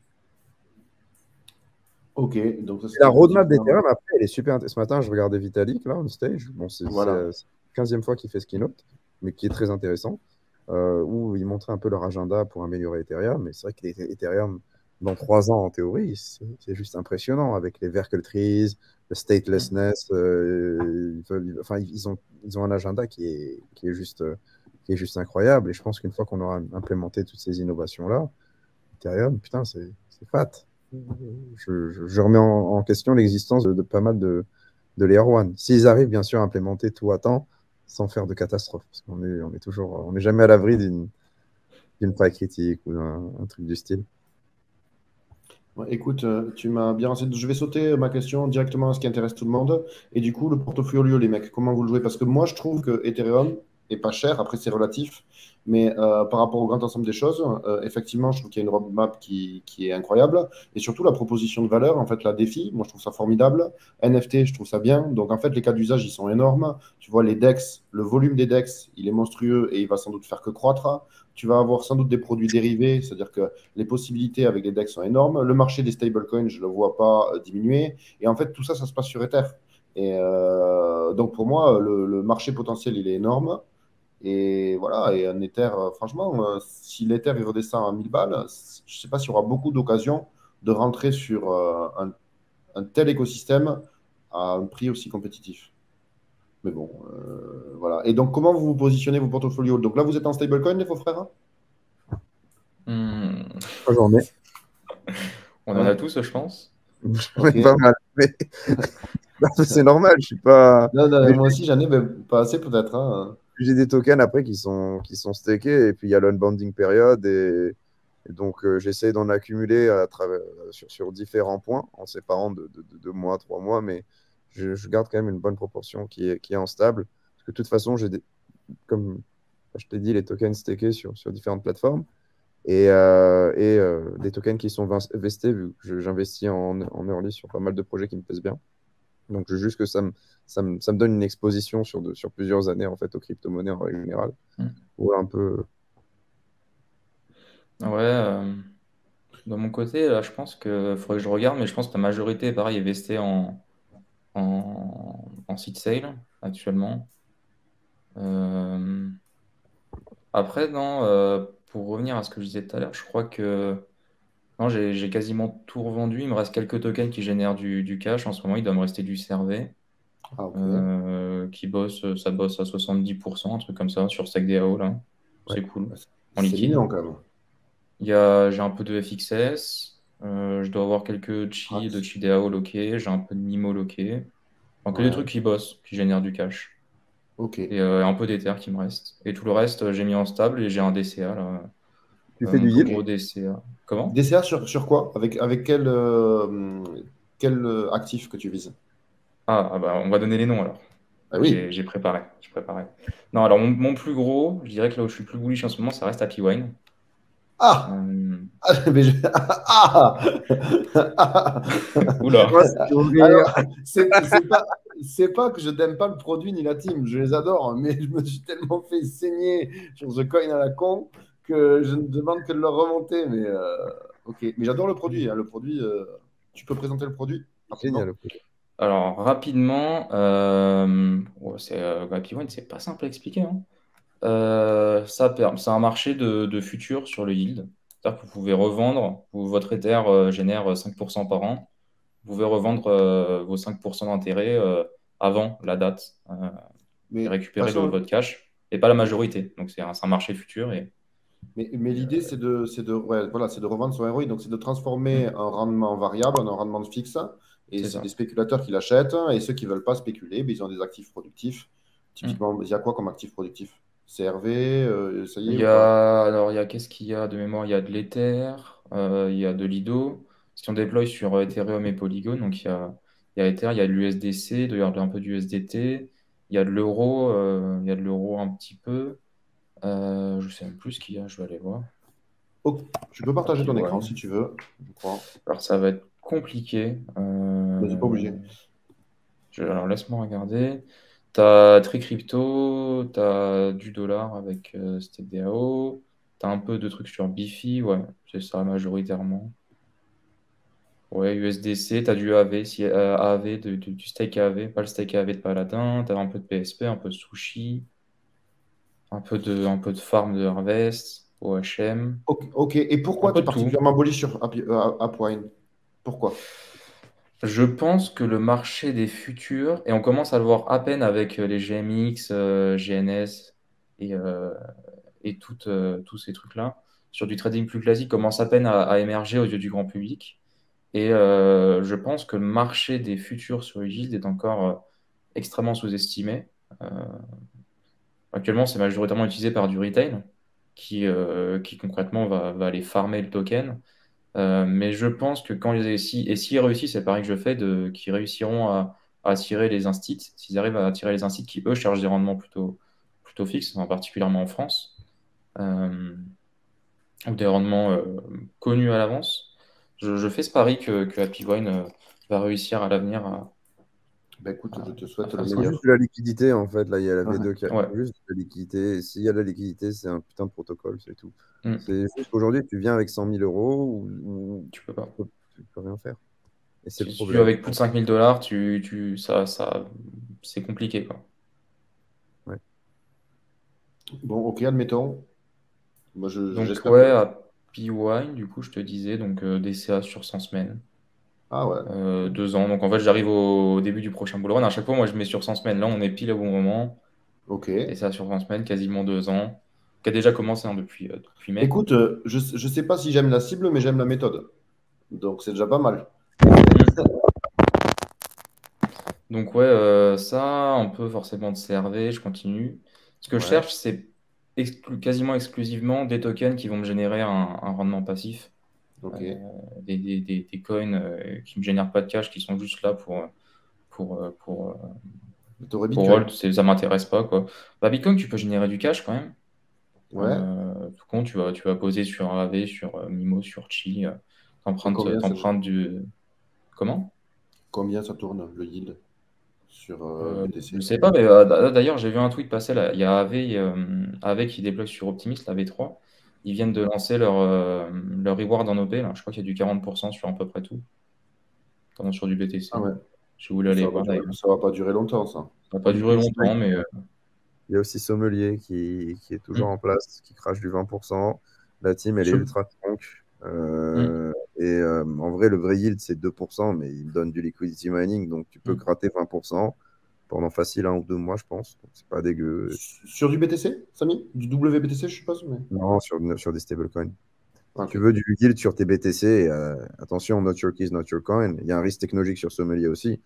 [SPEAKER 1] Ok, donc ça
[SPEAKER 3] La
[SPEAKER 1] c'était
[SPEAKER 3] roadmap
[SPEAKER 1] positif.
[SPEAKER 3] d'Ethereum, après, elle est super intéressante. Ce matin, je regardais Vitalik, là, on stage. Bon, c'est
[SPEAKER 1] Voilà.
[SPEAKER 3] la 15e fois qu'il fait ce keynote, mais qui est très intéressant, où il montrait un peu leur agenda pour améliorer Ethereum. Mais c'est vrai qu'Ethereum, dans 3 ans, en théorie, c'est juste impressionnant avec les Verkle trees, le statelessness. Enfin, ils ont un agenda qui est juste incroyable. Et je pense qu'une fois qu'on aura implémenté toutes ces innovations-là, Ethereum, putain, c'est fat. Je remets en question l'existence de pas mal de Layer 1. S'ils arrivent bien sûr à implémenter tout à temps sans faire de catastrophe, parce on n'est jamais à l'abri d'une faille critique ou d'un truc du style.
[SPEAKER 1] Ouais, écoute, tu m'as bien renseigné. Je vais sauter ma question directement à ce qui intéresse tout le monde. Et du coup, le portfolio, les mecs, comment vous le jouez? Parce que moi, je trouve que Ethereum, et pas cher. Après, c'est relatif. Mais par rapport au grand ensemble des choses, effectivement, je trouve qu'il y a une roadmap qui est incroyable. Et surtout, la proposition de valeur, en fait, la défi, moi, je trouve ça formidable. NFT, je trouve ça bien. Donc, en fait, les cas d'usage, ils sont énormes. Tu vois, les DEX, le volume des DEX, il est monstrueux et il va sans doute faire que croître. Tu vas avoir sans doute des produits dérivés, c'est-à-dire que les possibilités avec les DEX sont énormes. Le marché des stablecoins, je ne le vois pas diminuer. Et en fait, tout ça, ça se passe sur Ether. Et donc, pour moi, le marché potentiel, il est énorme. Et voilà, et un Ether, franchement, si l'Ether il redescend à 1000 balles, je ne sais pas s'il y aura beaucoup d'occasions de rentrer sur un tel écosystème à un prix aussi compétitif. Mais bon, voilà. Et donc, comment vous vous positionnez vos portfolios? Donc là, vous êtes en stablecoin, les faux frères?
[SPEAKER 2] Hmm,
[SPEAKER 3] J'en ai.
[SPEAKER 2] On en a tous, je pense.
[SPEAKER 3] J'en ai
[SPEAKER 1] Ok.
[SPEAKER 3] pas mal. Mais c'est normal, je suis pas.
[SPEAKER 1] Non, non,
[SPEAKER 3] Mais
[SPEAKER 1] moi aussi, j'en ai, mais pas assez peut-être, hein.
[SPEAKER 3] j'ai des tokens après qui sont stakés et puis il y a l'unbounding période et donc j'essaie d'en accumuler à travers, sur différents points en séparant de 2 mois, 3 mois, mais je garde quand même une bonne proportion qui est en stable. Parce que de toute façon, comme je t'ai dit, les tokens stakés sur différentes plateformes et des tokens qui sont vestés vu que j'investis en early sur pas mal de projets qui me plaisent bien. Donc, je veux juste que ça me donne une exposition sur plusieurs années en fait aux crypto-monnaies en règle générale.
[SPEAKER 2] Hmm.
[SPEAKER 3] Ou un peu.
[SPEAKER 2] Ouais, de mon côté, là, je pense que faudrait que je regarde, mais je pense que la majorité, pareil, est vestée en seed sale actuellement. Euh, Après, non, pour revenir à ce que je disais tout à l'heure, je crois que non, j'ai quasiment tout revendu. Il me reste quelques tokens qui génèrent du cash. En ce moment, il doit me rester du CRV
[SPEAKER 1] Ah, ok.
[SPEAKER 2] qui bosse, ça bosse à 70%, un truc comme ça, sur StackDAO, là.
[SPEAKER 3] Ouais.
[SPEAKER 2] C'est cool, en
[SPEAKER 1] C'est
[SPEAKER 2] liquide.
[SPEAKER 1] mignon quand même.
[SPEAKER 2] J'ai un peu de FXS, je dois avoir quelques
[SPEAKER 1] Ah,
[SPEAKER 2] de Chi DAO loqués, j'ai un peu de Nimo loqué. Donc que des trucs
[SPEAKER 1] ouais,
[SPEAKER 2] qui bossent, qui génèrent du cash.
[SPEAKER 1] ok.
[SPEAKER 2] Et un peu d'Ether qui me reste. Et tout le reste, j'ai mis en stable et j'ai un DCA, là.
[SPEAKER 3] Tu fais
[SPEAKER 2] Mon
[SPEAKER 3] du
[SPEAKER 2] plus
[SPEAKER 3] yield?
[SPEAKER 2] gros DCA. Comment?
[SPEAKER 1] DCA sur quoi? Avec quel actif que tu vises?
[SPEAKER 2] Ah, bah, on va donner les noms alors.
[SPEAKER 1] Ah oui.
[SPEAKER 2] J'ai préparé. J'ai préparé. Non, alors mon plus gros, je dirais que là où je suis le plus bullish en ce moment, ça reste Happy Wine.
[SPEAKER 1] Ah!
[SPEAKER 2] Euh,
[SPEAKER 1] Ah, mais ah! Ah!
[SPEAKER 2] Oula.
[SPEAKER 3] Moi, c'est pour
[SPEAKER 1] Alors,
[SPEAKER 3] rire.
[SPEAKER 1] c'est pas que je n'aime pas le produit ni la team, je les adore, mais je me suis tellement fait saigner sur The Coin à la con que je ne demande que de le remonter. Mais ok, mais j'adore le produit, hein. Le produit, tu peux présenter le produit rapidement?
[SPEAKER 3] Génial.
[SPEAKER 2] Alors, rapidement, ouais, Happy Wine, c'est pas simple à expliquer, hein. C'est un marché de futurs sur le yield. C'est-à-dire que vous pouvez revendre, votre Ether génère 5% par an. Vous pouvez revendre vos 5% d'intérêt avant la date et
[SPEAKER 1] Mais
[SPEAKER 2] récupérer
[SPEAKER 1] passons.
[SPEAKER 2] votre cash, et pas la majorité. Donc, c'est un marché futur.
[SPEAKER 1] Mais l'idée, ouais, voilà, c'est de revendre son ROI. Donc, c'est de transformer
[SPEAKER 2] Hmm,
[SPEAKER 1] un rendement variable en un rendement fixe. Et
[SPEAKER 2] c'est
[SPEAKER 1] c'est
[SPEAKER 2] ça.
[SPEAKER 1] des spéculateurs qui l'achètent. Et ceux qui ne veulent pas spéculer, ben, ils ont des actifs productifs.
[SPEAKER 2] Hmm.
[SPEAKER 1] Typiquement, il y a quoi comme actif productif? CRV, ça y est
[SPEAKER 2] Il
[SPEAKER 1] ou
[SPEAKER 2] y
[SPEAKER 1] pas?
[SPEAKER 2] a, alors, qu'est-ce qu'il y a de mémoire? Il y a de l'Ether, il y a de l'IDO, qui on déploie sur Ethereum et Polygon. Donc, il y a Ether, il y a de l'USDC, il y a un peu d'USDT, il y a de l'euro, il y a de l'euro un petit peu. Je sais même plus ce qu'il y a, je vais aller voir.
[SPEAKER 1] Oh, tu peux partager
[SPEAKER 2] Happy
[SPEAKER 1] ton écran
[SPEAKER 2] Wine.
[SPEAKER 1] si tu veux, je crois.
[SPEAKER 2] Alors, ça va être compliqué.
[SPEAKER 1] Vas-y, pas obligé.
[SPEAKER 2] Alors, laisse-moi regarder. Tu as Tricrypto, tu as du dollar avec StakeDAO, tu as un peu de trucs sur Bifi, ouais, c'est ça majoritairement. Ouais, USDC, tu as du AV, AV du stake AV, pas le stake AV de Paladin, tu as un peu de PSP, un peu de Sushi, un peu de farm de Harvest, OHM,
[SPEAKER 1] Ok, ok. Et
[SPEAKER 2] un
[SPEAKER 1] pourquoi tu
[SPEAKER 2] peu
[SPEAKER 1] es
[SPEAKER 2] de tout.
[SPEAKER 1] particulièrement bullish sur Upwine? Pourquoi?
[SPEAKER 2] Je pense que le marché des futurs, et on commence à le voir à peine avec les GMX, GNS et, euh, et tous ces trucs-là, sur du trading plus classique, commence à peine à émerger aux yeux du grand public. Et je pense que le marché des futurs sur Yield est encore extrêmement sous-estimé. Euh, Actuellement, c'est majoritairement utilisé par du retail qui concrètement va aller farmer le token. Mais je pense que quand et s'ils réussissent, c'est pareil que je fais, qu'ils réussiront à attirer les instits, s'ils arrivent à attirer les instits qui, eux, cherchent des rendements plutôt plutôt fixes, hein, particulièrement en France, euh, ou des rendements connus à l'avance. Je fais ce pari que Happy Wine va réussir à l'avenir
[SPEAKER 1] Ben écoute, je te
[SPEAKER 2] à
[SPEAKER 1] souhaite le
[SPEAKER 2] faire
[SPEAKER 3] Il
[SPEAKER 2] ça.
[SPEAKER 3] faut juste
[SPEAKER 1] meilleur.
[SPEAKER 3] de la liquidité, en fait. Là, il y a la
[SPEAKER 1] Ouais.
[SPEAKER 3] V2 qui a
[SPEAKER 2] Ouais.
[SPEAKER 3] juste de la liquidité. Et s'il y a de la liquidité, c'est un putain de protocole, c'est tout.
[SPEAKER 2] Mm.
[SPEAKER 3] C'est juste qu'aujourd'hui, tu viens avec 100 000 euros ou
[SPEAKER 2] Tu peux pas.
[SPEAKER 3] tu peux rien faire. Et c'est le
[SPEAKER 2] Si tu
[SPEAKER 3] problème, je
[SPEAKER 2] avec plus de
[SPEAKER 3] pense.
[SPEAKER 2] 5 000 $, c'est compliqué, quoi.
[SPEAKER 3] Ouais.
[SPEAKER 1] Bon, ok, admettons. Moi,
[SPEAKER 2] Donc,
[SPEAKER 1] j'espère que.
[SPEAKER 2] ouais, Happy Wine, du coup, je te disais, donc DCA sur 100 semaines,
[SPEAKER 1] Ah ouais.
[SPEAKER 2] 2 ans. Donc, en fait, j'arrive au début du prochain bull run. À chaque fois, moi, je mets sur 100 semaines. Là, on est pile au bon moment.
[SPEAKER 1] Ok.
[SPEAKER 2] DCA sur 100 semaines, quasiment 2 ans, qui a déjà commencé hein, depuis mai.
[SPEAKER 1] Écoute, je sais pas si j'aime la cible, mais j'aime la méthode. Donc, c'est déjà pas mal.
[SPEAKER 2] Donc ouais, ça, un peu forcément de CRV, je continue. Ce que je
[SPEAKER 1] Ouais.
[SPEAKER 2] cherche, c'est quasiment exclusivement des tokens qui vont me générer un rendement passif.
[SPEAKER 1] Ok.
[SPEAKER 2] Des coins qui me génèrent pas de cash, qui sont juste là pour, euh, pour, euh,
[SPEAKER 1] T'aurais
[SPEAKER 2] pour
[SPEAKER 1] Bitcoin.
[SPEAKER 2] hold, ça m'intéresse pas, quoi. Bah, Bitcoin, tu peux générer du cash quand même.
[SPEAKER 1] Ouais.
[SPEAKER 2] Tout compte, tu vas poser sur AAV, sur Mimo, sur Chi,
[SPEAKER 1] Et combien ça,
[SPEAKER 2] t'empruntes du... Comment?
[SPEAKER 1] combien ça tourne, le yield sur
[SPEAKER 2] Je
[SPEAKER 1] BTC?
[SPEAKER 2] sais pas, mais d'ailleurs, j'ai vu un tweet passer là. Il y a AV qui débloque sur Optimism, la V3. Ils viennent de lancer leur reward en OP. Là. Je crois qu'il y a du 40% sur à peu près tout, pendant sur du
[SPEAKER 1] Ah
[SPEAKER 2] BTC.
[SPEAKER 1] ouais.
[SPEAKER 2] Je voulais aller voir d'ailleurs.
[SPEAKER 1] Ça va pas durer longtemps, ça.
[SPEAKER 2] Ça n'a pas
[SPEAKER 3] Du
[SPEAKER 2] duré
[SPEAKER 3] coup,
[SPEAKER 2] longtemps, mais
[SPEAKER 3] il y a aussi Sommelier qui est toujours
[SPEAKER 2] hum,
[SPEAKER 3] en place, qui crache du 20%. La team, elle est
[SPEAKER 1] Sur-
[SPEAKER 3] ultra strong.
[SPEAKER 2] hum,
[SPEAKER 3] En vrai, le vrai yield, c'est 2%, mais il donne du liquidity mining, donc tu peux
[SPEAKER 2] hum.
[SPEAKER 3] gratter 20% pendant facile 1 ou 2 mois, je pense. Donc, c'est pas dégueu.
[SPEAKER 1] Sur du BTC, Samy? Du WBTC, je suppose, mais.
[SPEAKER 3] Non, sur des stablecoins.
[SPEAKER 1] Ah,
[SPEAKER 3] Si tu
[SPEAKER 1] ok.
[SPEAKER 3] veux du yield sur tes BTC, attention, not your keys, not your coin. Il y a un risque technologique sur Sommelier aussi.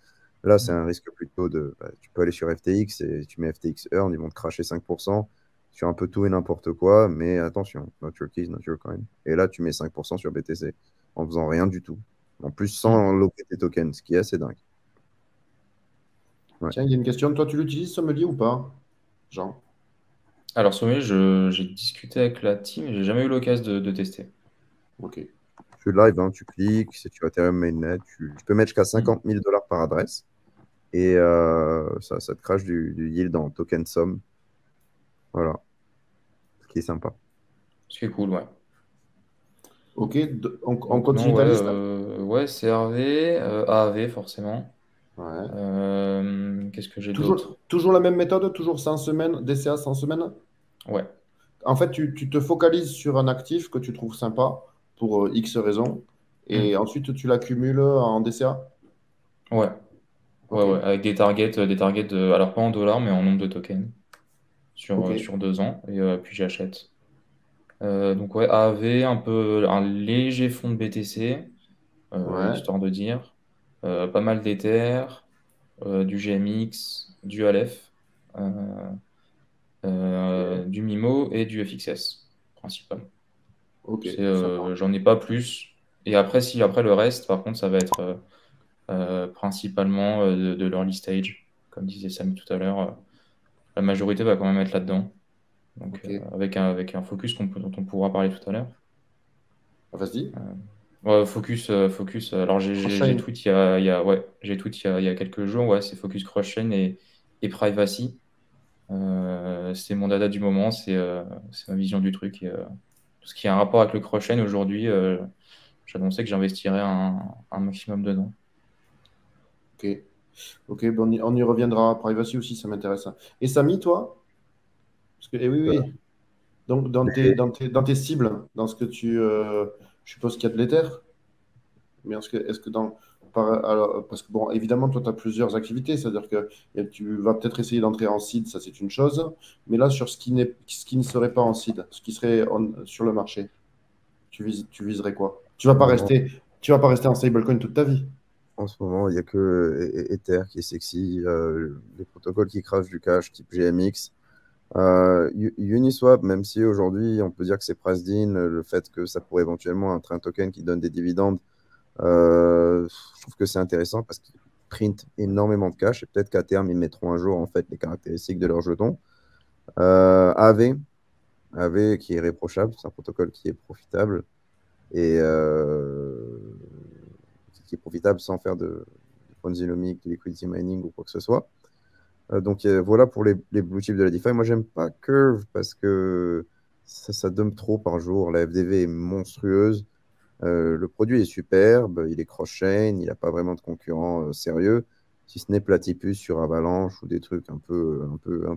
[SPEAKER 3] Là, c'est un risque plutôt de. Tu peux aller sur FTX et tu mets FTX Earn, ils vont te cracher 5% sur un peu tout et n'importe quoi. Mais attention, not your keys, not your coin. Et là, tu mets 5% sur BTC en faisant rien du tout. En plus,
[SPEAKER 2] Hum.
[SPEAKER 3] sans loquer tes tokens, ce qui est assez dingue. Ouais.
[SPEAKER 1] Tiens, il y a une question. Toi, tu l'utilises, Sommelier, ou pas? Jean?
[SPEAKER 2] Alors, Sommet, j'ai discuté avec la team et j'ai jamais eu l'occasion de tester.
[SPEAKER 1] Ok.
[SPEAKER 3] Tu live, hein, tu cliques, c'est sur Ethereum Mainnet, tu peux mettre jusqu'à
[SPEAKER 2] Hum.
[SPEAKER 3] 50 000 $ par adresse. Et ça te crache du yield en token somme. Voilà, ce qui est sympa.
[SPEAKER 2] Ce qui est cool, ouais.
[SPEAKER 1] Ok, on
[SPEAKER 2] Donc non,
[SPEAKER 1] continue
[SPEAKER 2] ouais,
[SPEAKER 1] ta liste?
[SPEAKER 2] ouais, CRV, AAV forcément.
[SPEAKER 1] Ouais.
[SPEAKER 2] Qu'est-ce que j'ai d'autre?
[SPEAKER 1] Toujours la même méthode, toujours 100 semaines, DCA 100 semaines?
[SPEAKER 2] Ouais.
[SPEAKER 1] En fait, tu te focalises sur un actif que tu trouves sympa pour X raisons, et
[SPEAKER 2] Hum.
[SPEAKER 1] ensuite tu l'accumules en DCA?
[SPEAKER 2] Ouais. Ouais,
[SPEAKER 1] Ok,
[SPEAKER 2] ouais, avec des targets alors pas en dollars, mais en nombre de tokens
[SPEAKER 1] ok,
[SPEAKER 2] sur 2 ans, et puis j'achète. Donc ouais, AAV, un léger fonds de BTC,
[SPEAKER 1] ouais,
[SPEAKER 2] histoire de dire. Pas mal d'Ether, du GMX, du Aleph, euh,
[SPEAKER 1] ok,
[SPEAKER 2] du Mimo et du FXS, principalement.
[SPEAKER 1] ok, ça
[SPEAKER 2] J'en ai pas plus. Et après, après le reste, par contre, ça va être principalement de l'early stage, comme disait Samy tout à l'heure. La majorité va quand même être là-dedans. Donc,
[SPEAKER 1] ok.
[SPEAKER 2] avec un focus dont on pourra parler tout à l'heure.
[SPEAKER 1] Ah, vas-y.
[SPEAKER 2] Ouais, focus. Alors, j'ai
[SPEAKER 1] Prochaine.
[SPEAKER 2] tweet ouais, j'ai tweet il y a quelques jours. Ouais, c'est focus cross-chain et privacy. C'est mon dada du moment. C'est ma vision du truc. Et, tout ce qui a un rapport avec le cross-chain aujourd'hui, j'annonçais que j'investirais un maximum dedans.
[SPEAKER 1] Ok, ok, bon, on y reviendra. Privacy aussi, ça m'intéresse. Et Samy, toi? Parce que, eh oui,
[SPEAKER 3] Voilà.
[SPEAKER 1] oui. Donc, dans tes cibles, dans ce que je suppose qu'il y a de l'Ether, mais est-ce que alors, parce que, bon, évidemment, toi, tu as plusieurs activités, c'est-à-dire que tu vas peut-être essayer d'entrer en seed, ça, c'est une chose, mais là, sur ce qui ne serait pas en seed, ce qui serait sur le marché, tu viserais quoi? Tu vas pas rester en stablecoin toute ta vie.
[SPEAKER 3] En ce moment, il n'y a que Ether qui est sexy, les protocoles qui crachent du cash type GMX. Uniswap, même si aujourd'hui on peut dire que c'est priced in, le fait que ça pourrait éventuellement être un token qui donne des dividendes, je trouve que c'est intéressant parce qu'ils print énormément de cash et peut-être qu'à terme ils mettront un jour en fait les caractéristiques de leurs jetons. AV, AV qui est irréprochable, c'est un protocole qui est profitable et qui est profitable sans faire de ponzinomique, de liquidity mining ou quoi que ce soit. Donc voilà pour les blue chips de la DeFi. Moi, j'aime pas Curve parce que ça dump trop par jour. La FDV est monstrueuse. Le produit est superbe, il est cross-chain, il n'a pas vraiment de concurrent sérieux, si ce n'est Platypus sur Avalanche ou des trucs un peu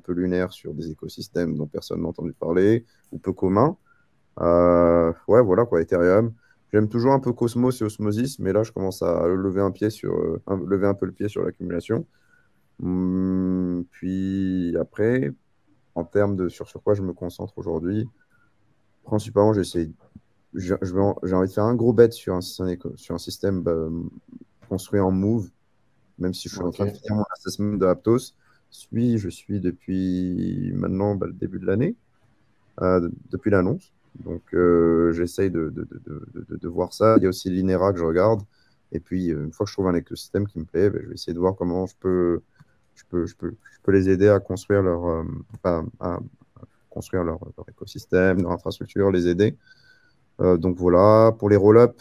[SPEAKER 3] lunaires sur des écosystèmes dont personne n'a entendu parler ou peu communs. Ouais, voilà quoi, Ethereum. J'aime toujours un peu Cosmos et Osmosis, mais là, je commence à lever lever un peu le pied sur l'accumulation. Puis après, en termes de sur quoi je me concentre aujourd'hui, principalement, j'ai envie de faire un gros bet sur sur un système construit en Move, même si je suis en train de
[SPEAKER 1] Ok.
[SPEAKER 3] finir mon assessment de Aptos. Je suis depuis maintenant le début de l'année, depuis l'annonce. Donc, j'essaye de voir ça. Il y a aussi l'Inera que je regarde. Et puis, une fois que je trouve un écosystème qui me plaît, ben, je vais essayer de voir comment je peux les aider à construire à construire leur écosystème, leur infrastructure, les aider. Donc voilà, pour les roll-up,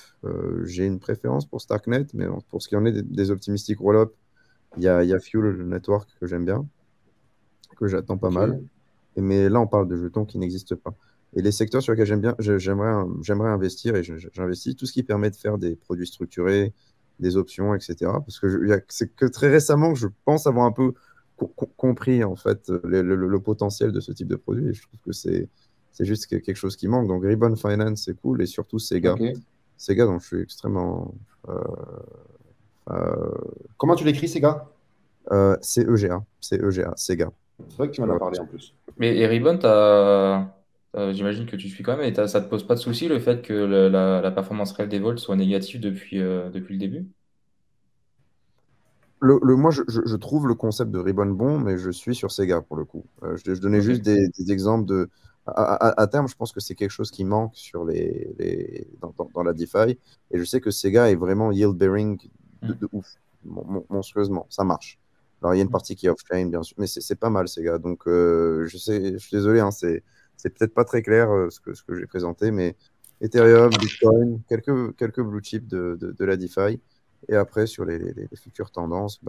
[SPEAKER 3] j'ai une préférence pour Starknet, mais pour ce qui en est des optimistiques roll-up, il y a Fuel Network que j'aime bien, que j'attends pas
[SPEAKER 1] Ok.
[SPEAKER 3] mal. Mais là, on parle de jetons qui n'existent pas. Et les secteurs sur lesquels j'aimerais investir, et j'investis tout ce qui permet de faire des produits structurés, des options, etc. Parce que c'est que très récemment que je pense avoir un peu compris en fait le potentiel de ce type de produit. Et je trouve que c'est juste quelque chose qui manque. Donc Ribbon Finance, c'est cool, et surtout Sega.
[SPEAKER 1] Ok.
[SPEAKER 3] Sega, dont je suis extrêmement euh, euh,
[SPEAKER 1] Comment tu l'écris, ces gars?
[SPEAKER 3] CEGA, Sega.
[SPEAKER 1] C'est vrai que tu m'en as parlé en plus.
[SPEAKER 2] Mais et Ribbon, j'imagine que tu suis quand même et ça te pose pas de souci le fait que la performance réelle des volts soit négative depuis le début?
[SPEAKER 3] Moi, je trouve le concept de Ribbon bon, mais je suis sur Sega pour le coup. Je donnais
[SPEAKER 2] Ok.
[SPEAKER 3] juste des exemples de. À terme, je pense que c'est quelque chose qui manque dans la DeFi. Et je sais que Sega est vraiment yield-bearing
[SPEAKER 2] Hmm.
[SPEAKER 3] de ouf, monstrueusement. Ça marche. Alors, il y a une partie qui est off-chain, bien sûr, mais c'est pas mal, Sega. Donc, je suis désolé, hein, c'est peut-être pas très clair ce que j'ai présenté, mais Ethereum, Bitcoin, quelques blue chips de la DeFi. Et après, sur les futures tendances,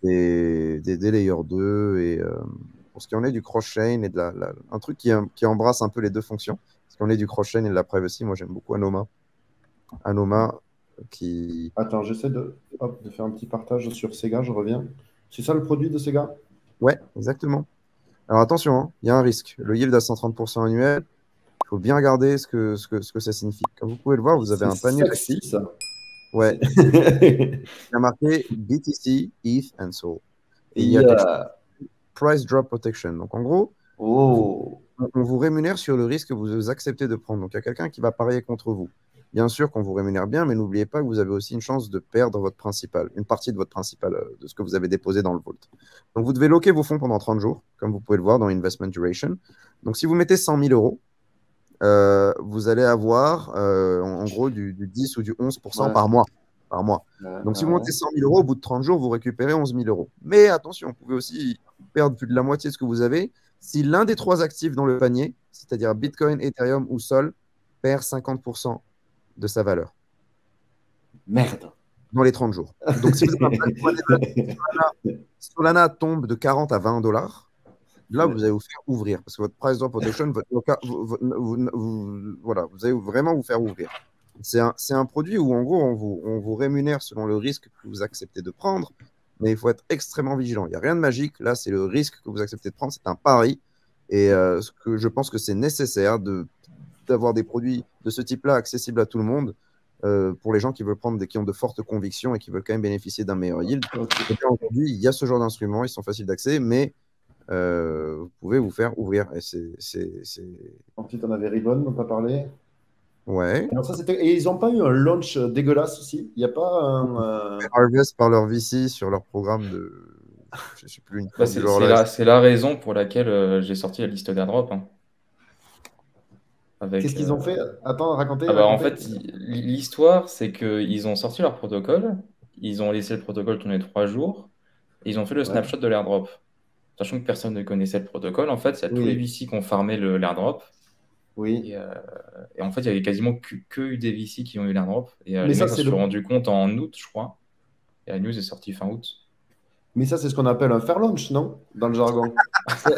[SPEAKER 3] des layer 2 et pour ce qui en est du cross-chain et un truc qui embrasse un peu les deux fonctions. Ce qui en est du cross-chain et de la privacy, moi j'aime beaucoup Anoma. Anoma qui.
[SPEAKER 1] Attends, j'essaie hop, de faire un petit partage sur Sega, je reviens. C'est ça le produit de Sega?
[SPEAKER 3] Ouais, exactement. Alors attention, hein, il y a un risque. Le yield à 130% annuel, il faut bien regarder ce que ça signifie. Comme vous pouvez le voir, vous avez
[SPEAKER 1] C'est
[SPEAKER 3] un panier
[SPEAKER 1] sexy,
[SPEAKER 3] d'actifs.
[SPEAKER 1] ça.
[SPEAKER 3] Ouais, il y a marqué BTC, ETH and SOL. Et il y a quelque chose,
[SPEAKER 1] Yeah.
[SPEAKER 3] price drop protection. Donc en gros,
[SPEAKER 1] Oh.
[SPEAKER 3] on vous rémunère sur le risque que vous acceptez de prendre. Donc, il y a quelqu'un qui va parier contre vous. Bien sûr qu'on vous rémunère bien, mais n'oubliez pas que vous avez aussi une chance de perdre votre principal, une partie de votre principal, de ce que vous avez déposé dans le vault. Donc, vous devez loquer vos fonds pendant 30 jours, comme vous pouvez le voir dans Investment Duration. Donc, si vous mettez 100 000 euros, vous allez avoir en gros du 10 ou du 11%
[SPEAKER 1] Ouais.
[SPEAKER 3] par mois. Par mois.
[SPEAKER 1] Ouais,
[SPEAKER 3] Donc, si vous
[SPEAKER 1] ouais.
[SPEAKER 3] montez 100 000 euros, au bout de 30 jours, vous récupérez 11 000 euros. Mais attention, vous pouvez aussi perdre plus de la moitié de ce que vous avez si l'un des trois actifs dans le panier, c'est-à-dire Bitcoin, Ethereum ou Sol, perd 50% de sa valeur
[SPEAKER 1] Merde.
[SPEAKER 3] dans les 30 jours. Donc, si vous avez un Solana tombe de 40 à 20 dollars, là, vous allez vous faire ouvrir parce que votre price drop protection, voilà, vous allez vraiment vous faire ouvrir. C'est un produit où, en gros, on vous rémunère selon le risque que vous acceptez de prendre, mais il faut être extrêmement vigilant. Il n'y a rien de magique. Là, c'est le risque que vous acceptez de prendre. C'est un pari. Et ce que je pense que c'est nécessaire d'avoir des produits de ce type-là accessibles à tout le monde pour les gens qui veulent qui ont de fortes convictions et qui veulent quand même bénéficier d'un meilleur yield.
[SPEAKER 1] Ok.
[SPEAKER 3] Et bien, aujourd'hui, il y a ce genre d'instruments. Ils sont faciles d'accès, mais vous pouvez vous faire ouvrir. Et
[SPEAKER 1] Ensuite, on avait Ribbon, on n'a pas parlé.
[SPEAKER 3] Ouais.
[SPEAKER 1] Alors ça, et ils n'ont pas eu un launch dégueulasse aussi? Il n'y a pas un.
[SPEAKER 3] Harvest par leur VC sur leur programme de. Je ne sais plus, une
[SPEAKER 2] Bah,
[SPEAKER 3] chose du genre là.
[SPEAKER 2] c'est la raison pour laquelle j'ai sorti la liste d'airdrop, hein,
[SPEAKER 1] Qu'est-ce
[SPEAKER 2] avec,
[SPEAKER 1] qu'ils ont fait? Attends,
[SPEAKER 2] ah
[SPEAKER 1] racontez,
[SPEAKER 2] bah, en
[SPEAKER 1] racontez.
[SPEAKER 2] fait, l'histoire, c'est qu'ils ont sorti leur protocole, ils ont laissé le protocole tourner 3 jours, et ils ont fait le
[SPEAKER 1] Ouais.
[SPEAKER 2] snapshot de l'airdrop. sachant que personne ne connaissait le protocole, en fait, il y a tous les
[SPEAKER 1] Oui,
[SPEAKER 2] VC qui ont farmé l'airdrop.
[SPEAKER 1] oui.
[SPEAKER 2] Et en fait, il y avait quasiment que des VC qui ont eu l'airdrop. Et
[SPEAKER 1] Mais
[SPEAKER 2] les
[SPEAKER 1] ça,
[SPEAKER 2] mecs s'en
[SPEAKER 1] c'est
[SPEAKER 2] sont
[SPEAKER 1] le...
[SPEAKER 2] rendus compte en août, je crois. Et la news est sortie fin août.
[SPEAKER 1] Mais ça, c'est ce qu'on appelle un fair launch, non? Dans le jargon. C'est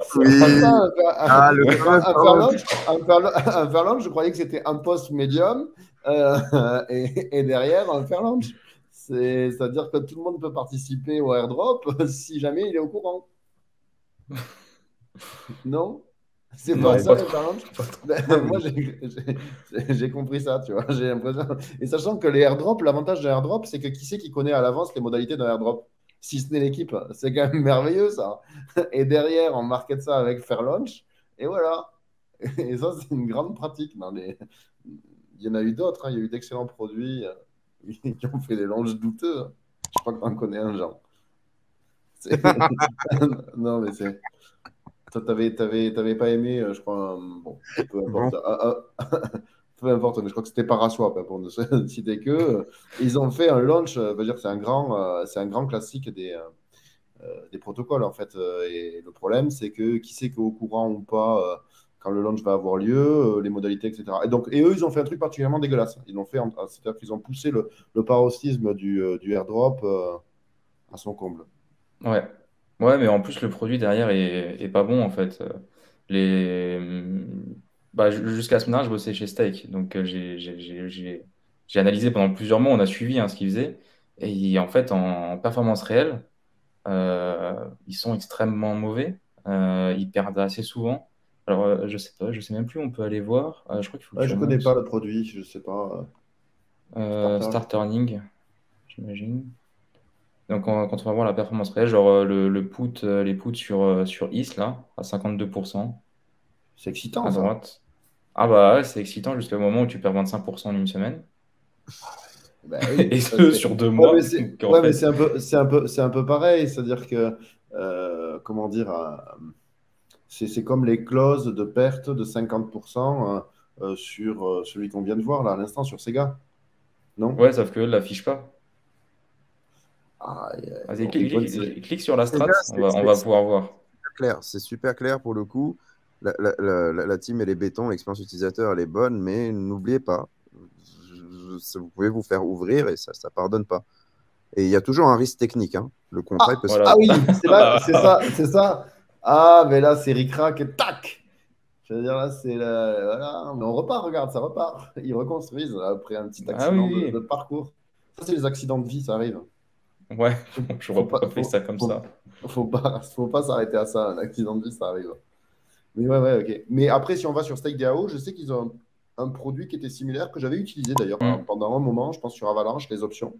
[SPEAKER 1] c'est pas ça,
[SPEAKER 3] Oui. Ah, le fameux
[SPEAKER 1] un fair
[SPEAKER 3] parole.
[SPEAKER 1] launch. Un fair launch, je croyais que c'était un post médium et derrière un fair launch. C'est-à-dire que tout le monde peut participer au airdrop si jamais il est au courant. Non? C'est pas
[SPEAKER 2] Non,
[SPEAKER 1] ça
[SPEAKER 2] pas
[SPEAKER 1] le
[SPEAKER 2] trop.
[SPEAKER 1] fair launch?
[SPEAKER 2] Pas trop.
[SPEAKER 1] Ben, moi, j'ai compris ça, tu vois. J'ai l'impression. Et sachant que les airdrops, l'avantage d'un airdrop, c'est que qui c'est qui connaît à l'avance les modalités d'un airdrop? Si ce n'est l'équipe. C'est quand même merveilleux, ça. Et derrière, on market ça avec Fair Launch. Et voilà. Et ça, c'est une grande pratique. Il y en a eu d'autres, hein. Il y a eu d'excellents produits qui ont fait des launches douteux, hein. Je crois que tu en connais un, genre. C'est- Non, mais c'est. Toi, t'avais pas aimé, je crois, bon, peu
[SPEAKER 3] Bon.
[SPEAKER 1] importe. Peu importe, mais je crois que c'était Paraswap, hein, pour ne citer que. Ils ont fait un launch, veut dire que c'est un grand classique des protocoles, en fait. Et le problème, c'est que qui sait qu'au courant ou pas, quand le launch va avoir lieu, les modalités, etc. Et eux, ils ont fait un truc particulièrement dégueulasse. Ils l'ont fait, c'est-à-dire qu'ils ont poussé le paroxysme du airdrop à son comble.
[SPEAKER 2] Ouais. Ouais, mais en plus, le produit derrière est pas bon, en fait. Les... bah, jusqu'à la semaine dernière, je bossais chez Stake. Donc, j'ai analysé pendant plusieurs mois, on a suivi hein, ce qu'ils faisaient. Et en fait, en performance réelle, ils sont extrêmement mauvais. Ils perdent assez souvent. Alors, je sais pas, je sais même plus où on peut aller voir. Je crois qu'il faut que
[SPEAKER 1] Ouais,
[SPEAKER 2] tu
[SPEAKER 1] je connais pas
[SPEAKER 2] remontes.
[SPEAKER 1] le produit, je sais pas. Tu partages.
[SPEAKER 2] Start Earning, j'imagine. Donc, quand on va voir la performance réelle, genre le put, les puts sur IS, là, à 52%
[SPEAKER 1] C'est excitant,
[SPEAKER 2] à
[SPEAKER 1] ça.
[SPEAKER 2] droite. Ah bah ouais, c'est excitant jusqu'au moment où tu perds 25% en une semaine.
[SPEAKER 1] Ben oui.
[SPEAKER 2] Et ce, sur deux
[SPEAKER 1] Ouais, mais
[SPEAKER 2] mois.
[SPEAKER 1] c'est
[SPEAKER 2] Donc, en
[SPEAKER 1] ouais, mais
[SPEAKER 2] fait,
[SPEAKER 1] c'est un peu pareil. C'est-à-dire que, comment dire, c'est comme les clauses de perte de 50% sur celui qu'on vient de voir là à l'instant sur Sega, non?
[SPEAKER 2] ouais, sauf que ne l'affiche pas.
[SPEAKER 1] Ah,
[SPEAKER 2] Vas-y,
[SPEAKER 1] Ribbon,
[SPEAKER 2] clique sur la
[SPEAKER 3] Sega,
[SPEAKER 2] strat, on va pouvoir voir.
[SPEAKER 3] super clair. C'est super clair pour le coup. La team, elle est béton, l'expérience utilisateur, elle est bonne, mais n'oubliez pas, vous pouvez vous faire ouvrir et ça pardonne pas. Et il y a toujours un risque technique, hein. Le contrat, il peut se...
[SPEAKER 1] ah
[SPEAKER 2] Voilà.
[SPEAKER 1] oui, c'est là, c'est
[SPEAKER 2] Bah,
[SPEAKER 1] ça, c'est ça. Ah, mais là, c'est ric-rac et tac. Je veux dire, là, c'est la... Voilà. Mais on repart, regarde, ça repart. Ils reconstruisent après un petit
[SPEAKER 2] ah oui,
[SPEAKER 1] accident de
[SPEAKER 2] oui.
[SPEAKER 1] parcours. Ça, c'est les accidents de vie, ça arrive.
[SPEAKER 2] Ouais,
[SPEAKER 1] Faut,
[SPEAKER 2] je
[SPEAKER 1] faut
[SPEAKER 2] vois
[SPEAKER 1] pas,
[SPEAKER 2] pourquoi fait ça comme ça.
[SPEAKER 1] faut pas s'arrêter à ça. Un accident de vie, ça arrive. Mais ouais, ouais, ok. Mais après, si on va sur StakeDAO, je sais qu'ils ont un produit qui était similaire que j'avais utilisé d'ailleurs
[SPEAKER 2] Hmm.
[SPEAKER 1] pendant un moment, je pense sur Avalanche, les options.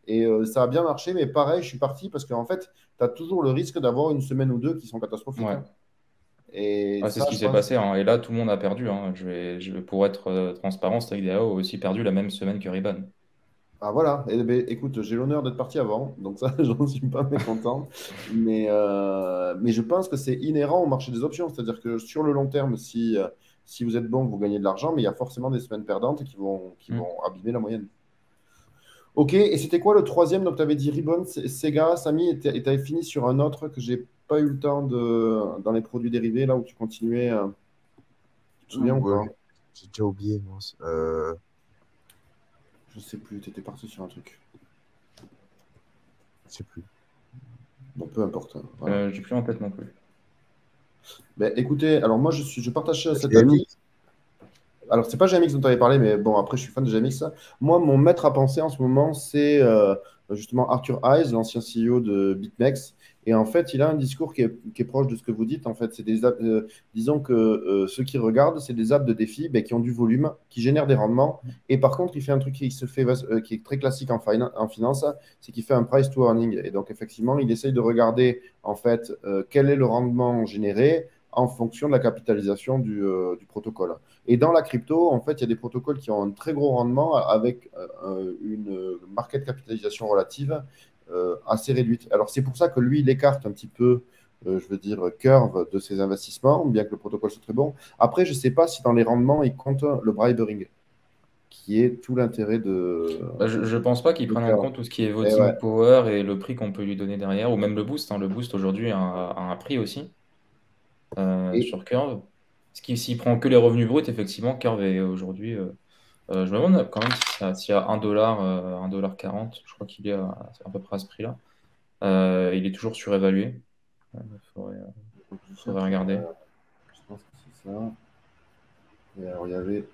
[SPEAKER 1] Et ça a bien marché, mais pareil, je suis parti parce qu'en fait, tu as toujours le risque d'avoir une semaine ou deux qui sont catastrophiques,
[SPEAKER 2] Ouais.
[SPEAKER 1] hein. Et
[SPEAKER 2] Ah, c'est ce
[SPEAKER 1] ça,
[SPEAKER 2] qui
[SPEAKER 1] je
[SPEAKER 2] s'est
[SPEAKER 1] pense.
[SPEAKER 2] passé, hein. Et là, tout le monde a perdu, hein. Pour être transparent, StakeDAO a aussi perdu la même semaine que Ribbon.
[SPEAKER 1] Ah voilà, eh ben, écoute, j'ai l'honneur d'être parti avant, donc ça, j'en suis pas mécontent. Mais je pense que c'est inhérent au marché des options, c'est-à-dire que sur le long terme, si vous êtes bon, vous gagnez de l'argent, mais il y a forcément des semaines perdantes qui
[SPEAKER 2] Hmm.
[SPEAKER 1] vont abîmer la moyenne. Ok, et c'était quoi le troisième? Donc, tu avais dit Ribbon, Sega, Samy, et tu avais fini sur un autre que j'ai pas eu le temps dans les produits dérivés, là où tu continuais. Tu te souviens ou
[SPEAKER 3] Ouais,
[SPEAKER 1] pas?
[SPEAKER 3] j'ai déjà oublié, moi.
[SPEAKER 1] Je sais plus, tu étais parti sur un truc.
[SPEAKER 3] Je sais plus.
[SPEAKER 1] Bon, peu importe, hein, voilà.
[SPEAKER 2] J'ai plus en tête non plus.
[SPEAKER 1] Ben, écoutez, alors moi, je partage cet
[SPEAKER 3] GMX.
[SPEAKER 1] avis. Alors, c'est pas GMX dont tu avais parlé, mais bon, après, je suis fan de GMX. Moi, mon maître à penser en ce moment, c'est justement Arthur Hayes, l'ancien CEO de BitMEX. Et en fait, il a un discours qui est proche de ce que vous dites. En fait, disons que ceux qui regardent, c'est des apps de défi ben, qui ont du volume, qui génèrent des rendements. Et par contre, il fait un truc qui est très classique en finance, c'est qu'il fait un price to earning. Et donc, effectivement, il essaye de regarder en fait quel est le rendement généré en fonction de la capitalisation du protocole. Et dans la crypto, en fait, il y a des protocoles qui ont un très gros rendement avec une market capitalisation relative assez réduite. Alors, c'est pour ça que lui, il écarte un petit peu, je veux dire, curve de ses investissements, bien que le protocole soit très bon. Après, je ne sais pas si dans les rendements, il compte le bribering. qui est tout l'intérêt de,
[SPEAKER 2] Bah, je ne pense pas qu'ils
[SPEAKER 1] de
[SPEAKER 2] prennent en
[SPEAKER 1] Curve.
[SPEAKER 2] compte tout ce qui est
[SPEAKER 1] Et ouais.
[SPEAKER 2] voting power et le prix qu'on peut lui donner derrière, ou même le boost, hein. Le boost aujourd'hui a un prix aussi
[SPEAKER 1] Et,
[SPEAKER 2] sur Curve. S'il prend que les revenus bruts, effectivement, Curve est aujourd'hui. Je me demande quand même s'il y a 1$, 1,40$, je crois qu'il est à peu près à ce prix-là. Il est toujours surévalué. Il faudrait regarder.
[SPEAKER 1] Je pense que c'est ça. Et alors, il y avait.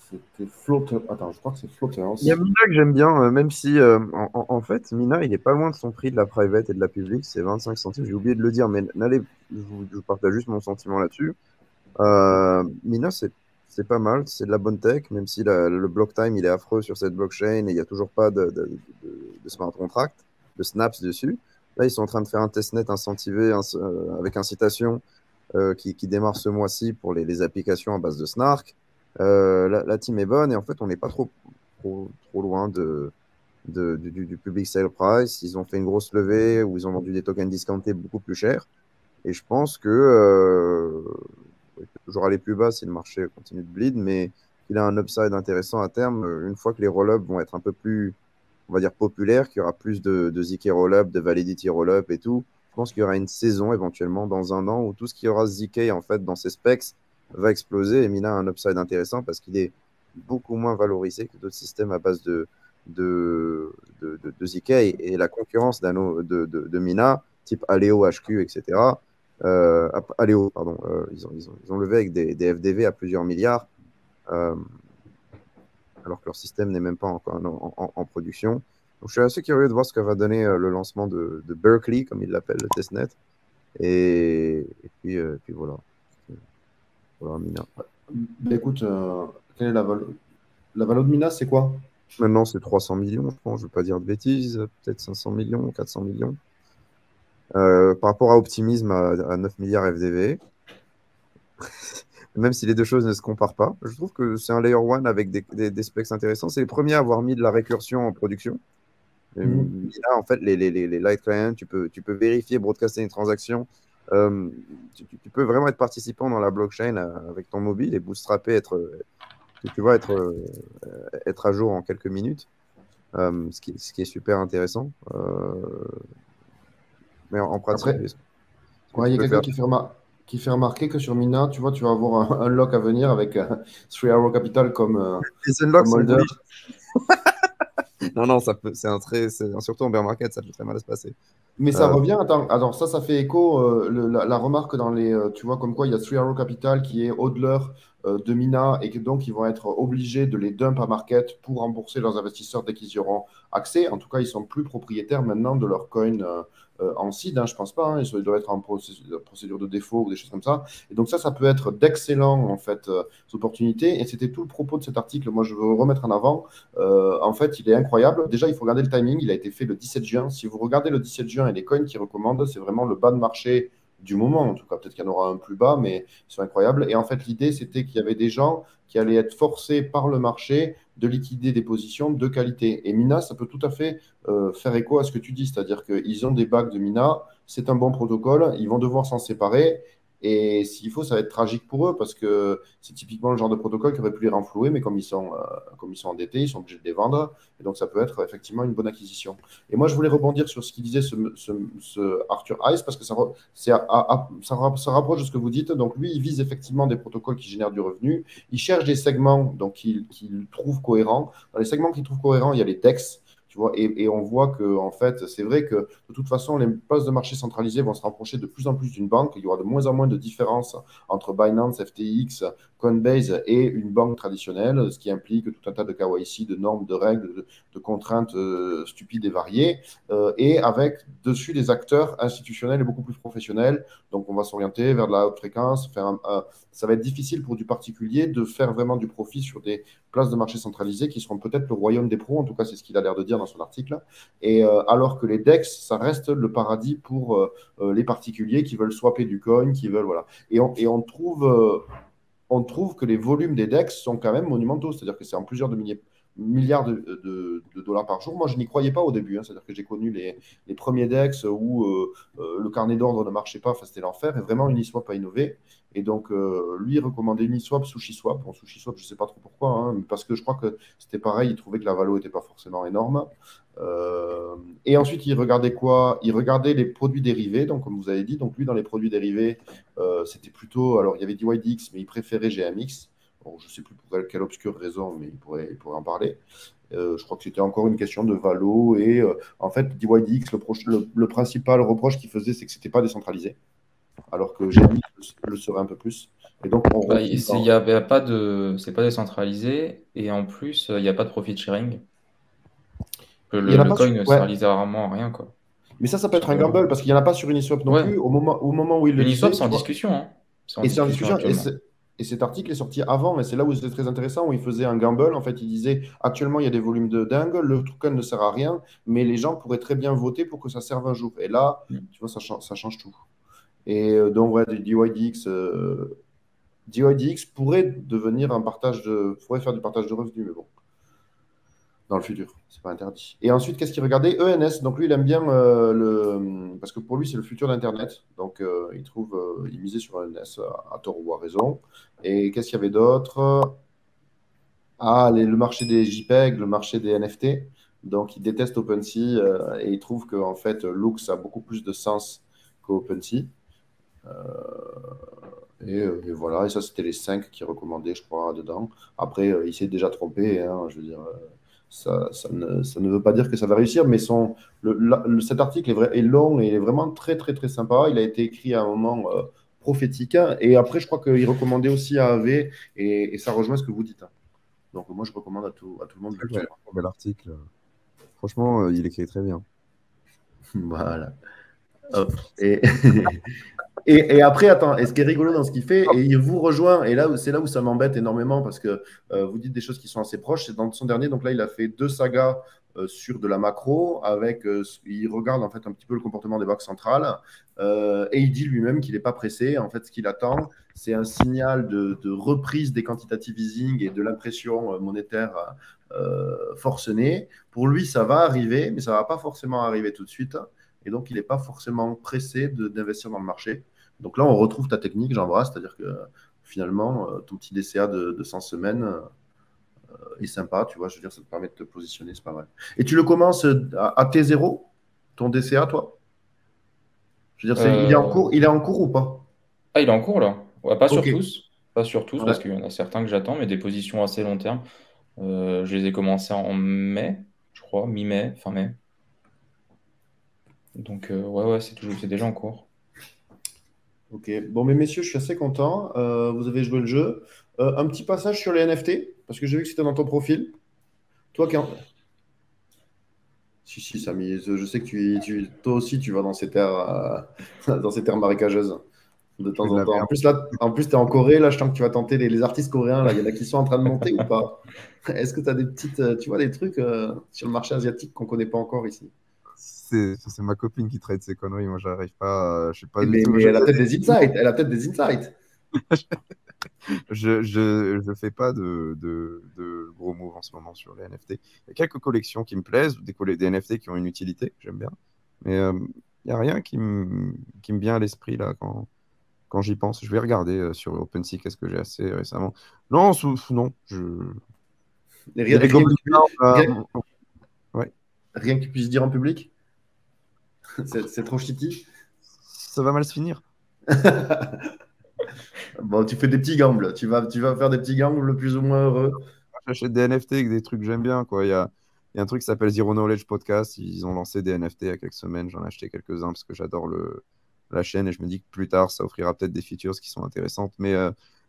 [SPEAKER 1] C'était Floater. Attends, je crois que c'est Floaters.
[SPEAKER 3] Il y a Mina que j'aime bien, même si en fait, Mina, il est pas loin de son prix de la private et de la publique, c'est 25 centimes. J'ai oublié de le dire, mais je vous partage juste mon sentiment là-dessus. Mina, c'est pas mal, c'est de la bonne tech, même si le block time il est affreux sur cette blockchain et il n'y a toujours pas de smart contract, de snaps dessus. Là, ils sont en train de faire un testnet incentivé avec incitation qui démarre ce mois-ci pour les applications à base de Snark. La team est bonne et en fait, on n'est pas trop loin du public sale price. Ils ont fait une grosse levée où ils ont vendu des tokens discountés beaucoup plus chers. Et je pense que il peut toujours aller plus bas si le marché continue de bleed, mais il a un upside intéressant à terme. Une fois que les roll-ups vont être un peu plus, on va dire, populaires, qu'il y aura plus de ZK roll-up, de Validity roll-up et tout, je pense qu'il y aura une saison éventuellement dans un an où tout ce qui aura ZK en fait dans ses specs va exploser. Et Mina a un upside intéressant parce qu'il est beaucoup moins valorisé que d'autres systèmes à base de ZK et la concurrence de Mina, type Aleo, HQ, etc. Aleo, pardon, ils ont levé avec des FDV à plusieurs milliards, alors que leur système n'est même pas encore en production. Donc, je suis assez curieux de voir ce que va donner le lancement de Berkeley, comme ils l'appellent, le testnet. Puis voilà. Voilà, Mina.
[SPEAKER 1] Ben, écoute, quelle est la valeur de Mina, c'est quoi?
[SPEAKER 3] Maintenant, c'est 300 millions, je pense. Je ne veux pas dire de bêtises. Peut-être 500 millions, 400 millions. Par rapport à Optimism à 9 milliards FDV. Même si les deux choses ne se comparent pas. Je trouve que c'est un layer 1 avec des specs intéressants. C'est les premiers à avoir mis de la récursion en production. Là, en fait, les light clients, tu peux vérifier, broadcaster une transaction. Tu peux vraiment être participant dans la blockchain avec ton mobile et bootstrapper, être à jour en quelques minutes, ce qui est super intéressant. Mais en pratique,
[SPEAKER 1] Après,
[SPEAKER 3] est-ce que
[SPEAKER 1] ouais,
[SPEAKER 3] tu
[SPEAKER 1] il y a
[SPEAKER 3] peux
[SPEAKER 1] quelqu'un
[SPEAKER 3] faire
[SPEAKER 1] qui fait remarquer que sur Mina, tu vois, tu vas avoir un lock à venir avec 3 Arrow Capital
[SPEAKER 3] les unlocks
[SPEAKER 1] comme
[SPEAKER 3] sont
[SPEAKER 1] holder.
[SPEAKER 3] bullish? Non, surtout en bear market, ça peut très mal se passer.
[SPEAKER 1] Mais ça
[SPEAKER 3] Euh,
[SPEAKER 1] revient, attends, alors ça fait écho, la remarque dans les, tu vois, comme quoi il y a 3 Arrow Capital qui est hodler de Mina et que donc ils vont être obligés de les dump à market pour rembourser leurs investisseurs dès qu'ils y auront accès. En tout cas, ils sont plus propriétaires maintenant de leur coin en seed, hein, je pense pas, hein, ils doivent être en procédure de défaut ou des choses comme ça. Et donc ça peut être d'excellents en fait opportunités. Et c'était tout le propos de cet article. Moi, je veux remettre en avant. En fait, il est incroyable. Déjà, il faut regarder le timing. Il a été fait le 17 juin. Si vous regardez le 17 juin et les coins qu'ils recommandent, c'est vraiment le bas de marché du moment. En tout cas, peut-être qu'il y en aura un plus bas, mais ils sont incroyables. Et en fait, l'idée, c'était qu'il y avait des gens qui allaient être forcés par le marché de liquider des positions de qualité. Et Mina, ça peut tout à fait faire écho à ce que tu dis, c'est-à-dire qu'ils ont des bacs de Mina, c'est un bon protocole, ils vont devoir s'en séparer. Et s'il faut, ça va être tragique pour eux parce que c'est typiquement le genre de protocole qui aurait pu les renflouer, mais comme ils sont endettés, ils sont obligés de les vendre. Et donc, ça peut être effectivement une bonne acquisition. Et moi, je voulais rebondir sur ce qu'il disait ce Arthur Ice parce que ça rapproche de ce que vous dites. Donc, lui, il vise effectivement des protocoles qui génèrent du revenu. Il cherche des segments qu'il trouve cohérents. Dans les segments qu'il trouve cohérents, il y a les DEX. Tu vois, et on voit que, en fait, c'est vrai que de toute façon, les places de marché centralisées vont se rapprocher de plus en plus d'une banque. Il y aura de moins en moins de différence entre Binance, FTX, Coinbase et une banque traditionnelle, ce qui implique tout un tas de KYC, de normes, de règles, de contraintes stupides et variées, et avec dessus des acteurs institutionnels et beaucoup plus professionnels. Donc, on va s'orienter vers de la haute fréquence. Ça va être difficile pour du particulier de faire vraiment du profit sur des places de marché centralisées qui seront peut-être le royaume des pros. En tout cas, c'est ce qu'il a l'air de dire dans son article. Et alors que les DEX, ça reste le paradis pour les particuliers qui veulent swapper du coin, qui veulent voilà. Et on trouve que les volumes des DEX sont quand même monumentaux, c'est-à-dire que c'est en plusieurs milliards de dollars par jour. Moi, je n'y croyais pas au début, hein. C'est-à-dire que j'ai connu les premiers DEX où le carnet d'ordre ne marchait pas, enfin, c'était l'enfer, et vraiment Uniswap a innové. Et donc, lui, il recommandait Uniswap, SushiSwap. Bon, SushiSwap, je ne sais pas trop pourquoi, hein, parce que je crois que c'était pareil, il trouvait que la valo n'était pas forcément énorme. Et ensuite, il regardait quoi? Il regardait les produits dérivés, donc comme vous avez dit. Donc lui, dans les produits dérivés, c'était plutôt... Alors, il y avait DYDX, mais il préférait GMX. Bon, je ne sais plus pour quelle obscure raison, mais il pourrait en parler. Je crois que c'était encore une question de valo. Et en fait, DYDX, le principal reproche qu'il faisait, c'est que ce n'était pas décentralisé, alors que GMX le serait un peu plus. Et donc, on
[SPEAKER 2] Bah,
[SPEAKER 1] retrouve
[SPEAKER 2] il y a pas de, c'est pas décentralisé et en plus, il n'y a pas de profit sharing.
[SPEAKER 1] il n'y en a
[SPEAKER 2] Le
[SPEAKER 1] pas
[SPEAKER 2] coin
[SPEAKER 1] sur...
[SPEAKER 2] ne
[SPEAKER 1] Ouais,
[SPEAKER 2] sert rarement à rien, quoi.
[SPEAKER 1] mais ça peut
[SPEAKER 2] Sur
[SPEAKER 1] être un gamble, parce qu'il n'y en a pas sur Uniswap non
[SPEAKER 2] Ouais,
[SPEAKER 1] plus. Au moment où il le
[SPEAKER 2] Uniswap,
[SPEAKER 1] disait,
[SPEAKER 2] c'est en
[SPEAKER 1] tu vois.
[SPEAKER 2] discussion, hein. C'est en
[SPEAKER 1] Et c'est en
[SPEAKER 2] discussion
[SPEAKER 1] discussion. Et,
[SPEAKER 2] actuellement.
[SPEAKER 1] et cet article est sorti avant, et c'est là où c'était très intéressant, où il faisait un gamble. En fait, il disait actuellement, il y a des volumes de dingue, le token ne sert à rien, mais les gens pourraient très bien voter pour que ça serve un jour. Et là,
[SPEAKER 2] Mm.
[SPEAKER 1] tu vois, ça change tout. Et donc, ouais, DYDX pourrait devenir pourrait faire du partage de revenus, mais bon, dans le futur, c'est pas interdit. Et ensuite, qu'est-ce qu'il regardait? ENS. Donc lui, il aime bien parce que pour lui, c'est le futur d'Internet. Donc il misait sur ENS à tort ou à raison. Et qu'est-ce qu'il y avait d'autre? Ah, le marché des JPEG, le marché des NFT. Donc il déteste OpenSea et il trouve que en fait, Lux a beaucoup plus de sens qu'OpenSea. Et voilà, et ça, c'était les 5 qui recommandaient, je crois, dedans. Après, il s'est déjà trompé, hein, je veux dire, ça ne veut pas dire que ça va réussir, mais cet article est long et est vraiment très, très, très sympa. Il a été écrit à un moment prophétique, hein, et après, je crois qu'il recommandait aussi à AV, et ça rejoint ce que vous dites, hein. Donc, moi, je recommande à tout le monde de
[SPEAKER 3] C'est
[SPEAKER 1] le
[SPEAKER 3] vrai,
[SPEAKER 1] suivre.
[SPEAKER 3] un bel article. Franchement, il écrit très bien.
[SPEAKER 1] Voilà. Hop. Et, et après, attends, et ce qui est rigolo dans ce qu'il fait, et il vous rejoint, et c'est là où ça m'embête énormément parce que vous dites des choses qui sont assez proches. C'est dans son dernier, donc là, il a fait 2 sagas sur de la macro, il regarde en fait un petit peu le comportement des banques centrales, et il dit lui-même qu'il n'est pas pressé. En fait, ce qu'il attend, c'est un signal de reprise des quantitative easing et de l'impression monétaire forcenée. Pour lui, ça va arriver, mais ça ne va pas forcément arriver tout de suite. Et donc, il n'est pas forcément pressé d'investir dans le marché. Donc là, on retrouve ta technique, Jean-Bras, c'est-à-dire que finalement, ton petit DCA de 100 semaines est sympa, tu vois, je veux dire, ça te permet de te positionner, c'est pas mal. Et tu le commences à T0, ton DCA, toi? Je veux dire, il est en
[SPEAKER 2] Euh,
[SPEAKER 1] cours, il est en cours ou pas?
[SPEAKER 2] Ah, il est en cours là. Ouais, pas
[SPEAKER 1] Ok.
[SPEAKER 2] sur tous. Pas sur tous, parce
[SPEAKER 1] Ouais.
[SPEAKER 2] qu'il y en a certains que j'attends, mais des positions assez long terme. Je les ai commencés en mai, je crois, mi-mai, fin mai. Donc, ouais, ouais, c'est déjà en cours.
[SPEAKER 1] Ok. Bon, mais messieurs, je suis assez content. Vous avez joué le jeu. Un petit passage sur les NFT, parce que j'ai vu que c'était dans ton profil. Toi qui en... Si, si, Samy, je sais que toi aussi, tu vas dans ces terres, dans ces terres marécageuses de
[SPEAKER 3] Je fais
[SPEAKER 1] temps
[SPEAKER 3] de
[SPEAKER 1] en
[SPEAKER 3] la
[SPEAKER 1] temps. En
[SPEAKER 3] merde.
[SPEAKER 1] plus, là, tu es en Corée. Là, je sens que tu vas tenter les artistes coréens. Là, il y en a qui sont en train de monter ou pas? Est-ce que tu as des petites, tu vois, des trucs sur le marché asiatique qu'on ne connaît pas encore ici?
[SPEAKER 3] C'est ma copine qui traite ces conneries. Moi, j'arrive pas. Je sais pas
[SPEAKER 1] Eh
[SPEAKER 3] du
[SPEAKER 1] ben,
[SPEAKER 3] tout.
[SPEAKER 1] mais elle a peut-être des insights. Elle a peut-être des insights.
[SPEAKER 3] Je fais pas de gros moves en ce moment sur les NFT. Il y a quelques collections qui me plaisent, des NFT qui ont une utilité, que j'aime bien. Mais il n'y a rien qui me vient à l'esprit là quand j'y pense. Je vais regarder sur OpenSea qu'est-ce que j'ai assez récemment. Non, non.
[SPEAKER 1] Et
[SPEAKER 3] Il y
[SPEAKER 1] rien,
[SPEAKER 3] a des
[SPEAKER 1] rien
[SPEAKER 3] Goblin
[SPEAKER 1] que tu,
[SPEAKER 3] Town,
[SPEAKER 1] rien,
[SPEAKER 3] ouais.
[SPEAKER 1] rien que tu puisses dire en public. C'est trop shitty.
[SPEAKER 3] Ça va mal se finir.
[SPEAKER 1] Bon, tu fais des petits gambles. Tu vas faire des petits gambles plus ou moins heureux.
[SPEAKER 3] J'achète des NFT avec des trucs que j'aime bien, quoi. Il y a un truc qui s'appelle Zero Knowledge Podcast. Ils ont lancé des NFT il y a quelques semaines. J'en ai acheté quelques-uns parce que j'adore la chaîne et je me dis que plus tard, ça offrira peut-être des features qui sont intéressantes. Mais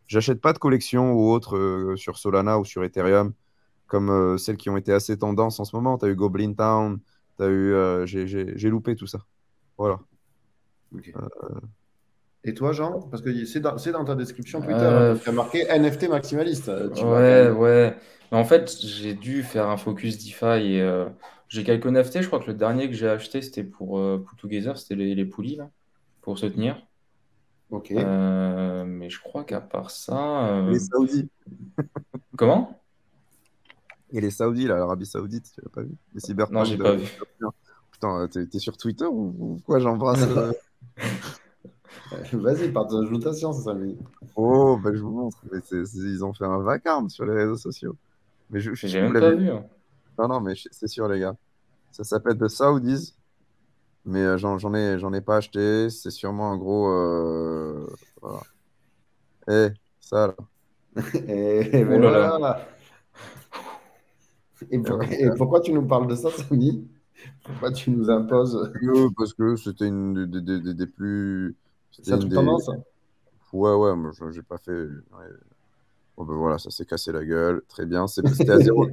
[SPEAKER 3] j'achète pas de collection ou autre sur Solana ou sur Ethereum comme celles qui ont été assez tendance en ce moment. Tu as eu Goblin Town, j'ai loupé tout ça. Voilà.
[SPEAKER 1] Ok.
[SPEAKER 3] Euh,
[SPEAKER 1] Et toi, Jean? Parce que c'est dans ta description Twitter, hein,
[SPEAKER 2] Euh,
[SPEAKER 1] donc tu as marqué NFT maximaliste. Tu vas quand
[SPEAKER 2] ouais,
[SPEAKER 1] même.
[SPEAKER 2] ouais. Mais en fait, j'ai dû faire un focus DeFi et j'ai quelques NFT. Je crois que le dernier que j'ai acheté, c'était pour Put Together, c'était les poulies là, pour se tenir.
[SPEAKER 1] Ok.
[SPEAKER 2] Mais je crois qu'à part ça.
[SPEAKER 3] les Saoudis.
[SPEAKER 2] Comment?
[SPEAKER 3] Et les Saoudis, là, l'Arabie Saoudite, tu l'as pas vu? Les
[SPEAKER 2] Non,
[SPEAKER 3] cyberpunks
[SPEAKER 2] j'ai
[SPEAKER 3] de.
[SPEAKER 2] pas vu.
[SPEAKER 3] Putain, t'es sur Twitter ou quoi? J'embrasse.
[SPEAKER 1] Vas-y, partage-nous ta science, Samy.
[SPEAKER 3] Oh, ben, je vous montre. Mais ils ont fait un vacarme sur les réseaux sociaux. Mais je suis
[SPEAKER 2] J'ai
[SPEAKER 3] sûr que vous
[SPEAKER 2] même pas
[SPEAKER 3] l'avez vu.
[SPEAKER 2] vu, hein.
[SPEAKER 3] Non, non, mais c'est sûr, les gars. Ça s'appelle The Saudis. Mais j'en ai pas acheté. C'est sûrement un gros. Voilà. Ça, là.
[SPEAKER 1] Et
[SPEAKER 2] Ouh
[SPEAKER 1] ben
[SPEAKER 2] là là.
[SPEAKER 1] voilà.
[SPEAKER 3] Et ouais.
[SPEAKER 1] Et pourquoi tu nous parles de ça, Samy? Pourquoi tu nous imposes?
[SPEAKER 3] Parce que c'était une des plus.
[SPEAKER 1] C'est
[SPEAKER 3] C'était
[SPEAKER 1] un
[SPEAKER 3] une
[SPEAKER 1] truc
[SPEAKER 3] des.
[SPEAKER 1] tendance?
[SPEAKER 3] Ouais, ouais, moi, j'ai pas fait. Ouais. Bon, ben voilà, ça s'est cassé la gueule. Très bien. C'était à 0.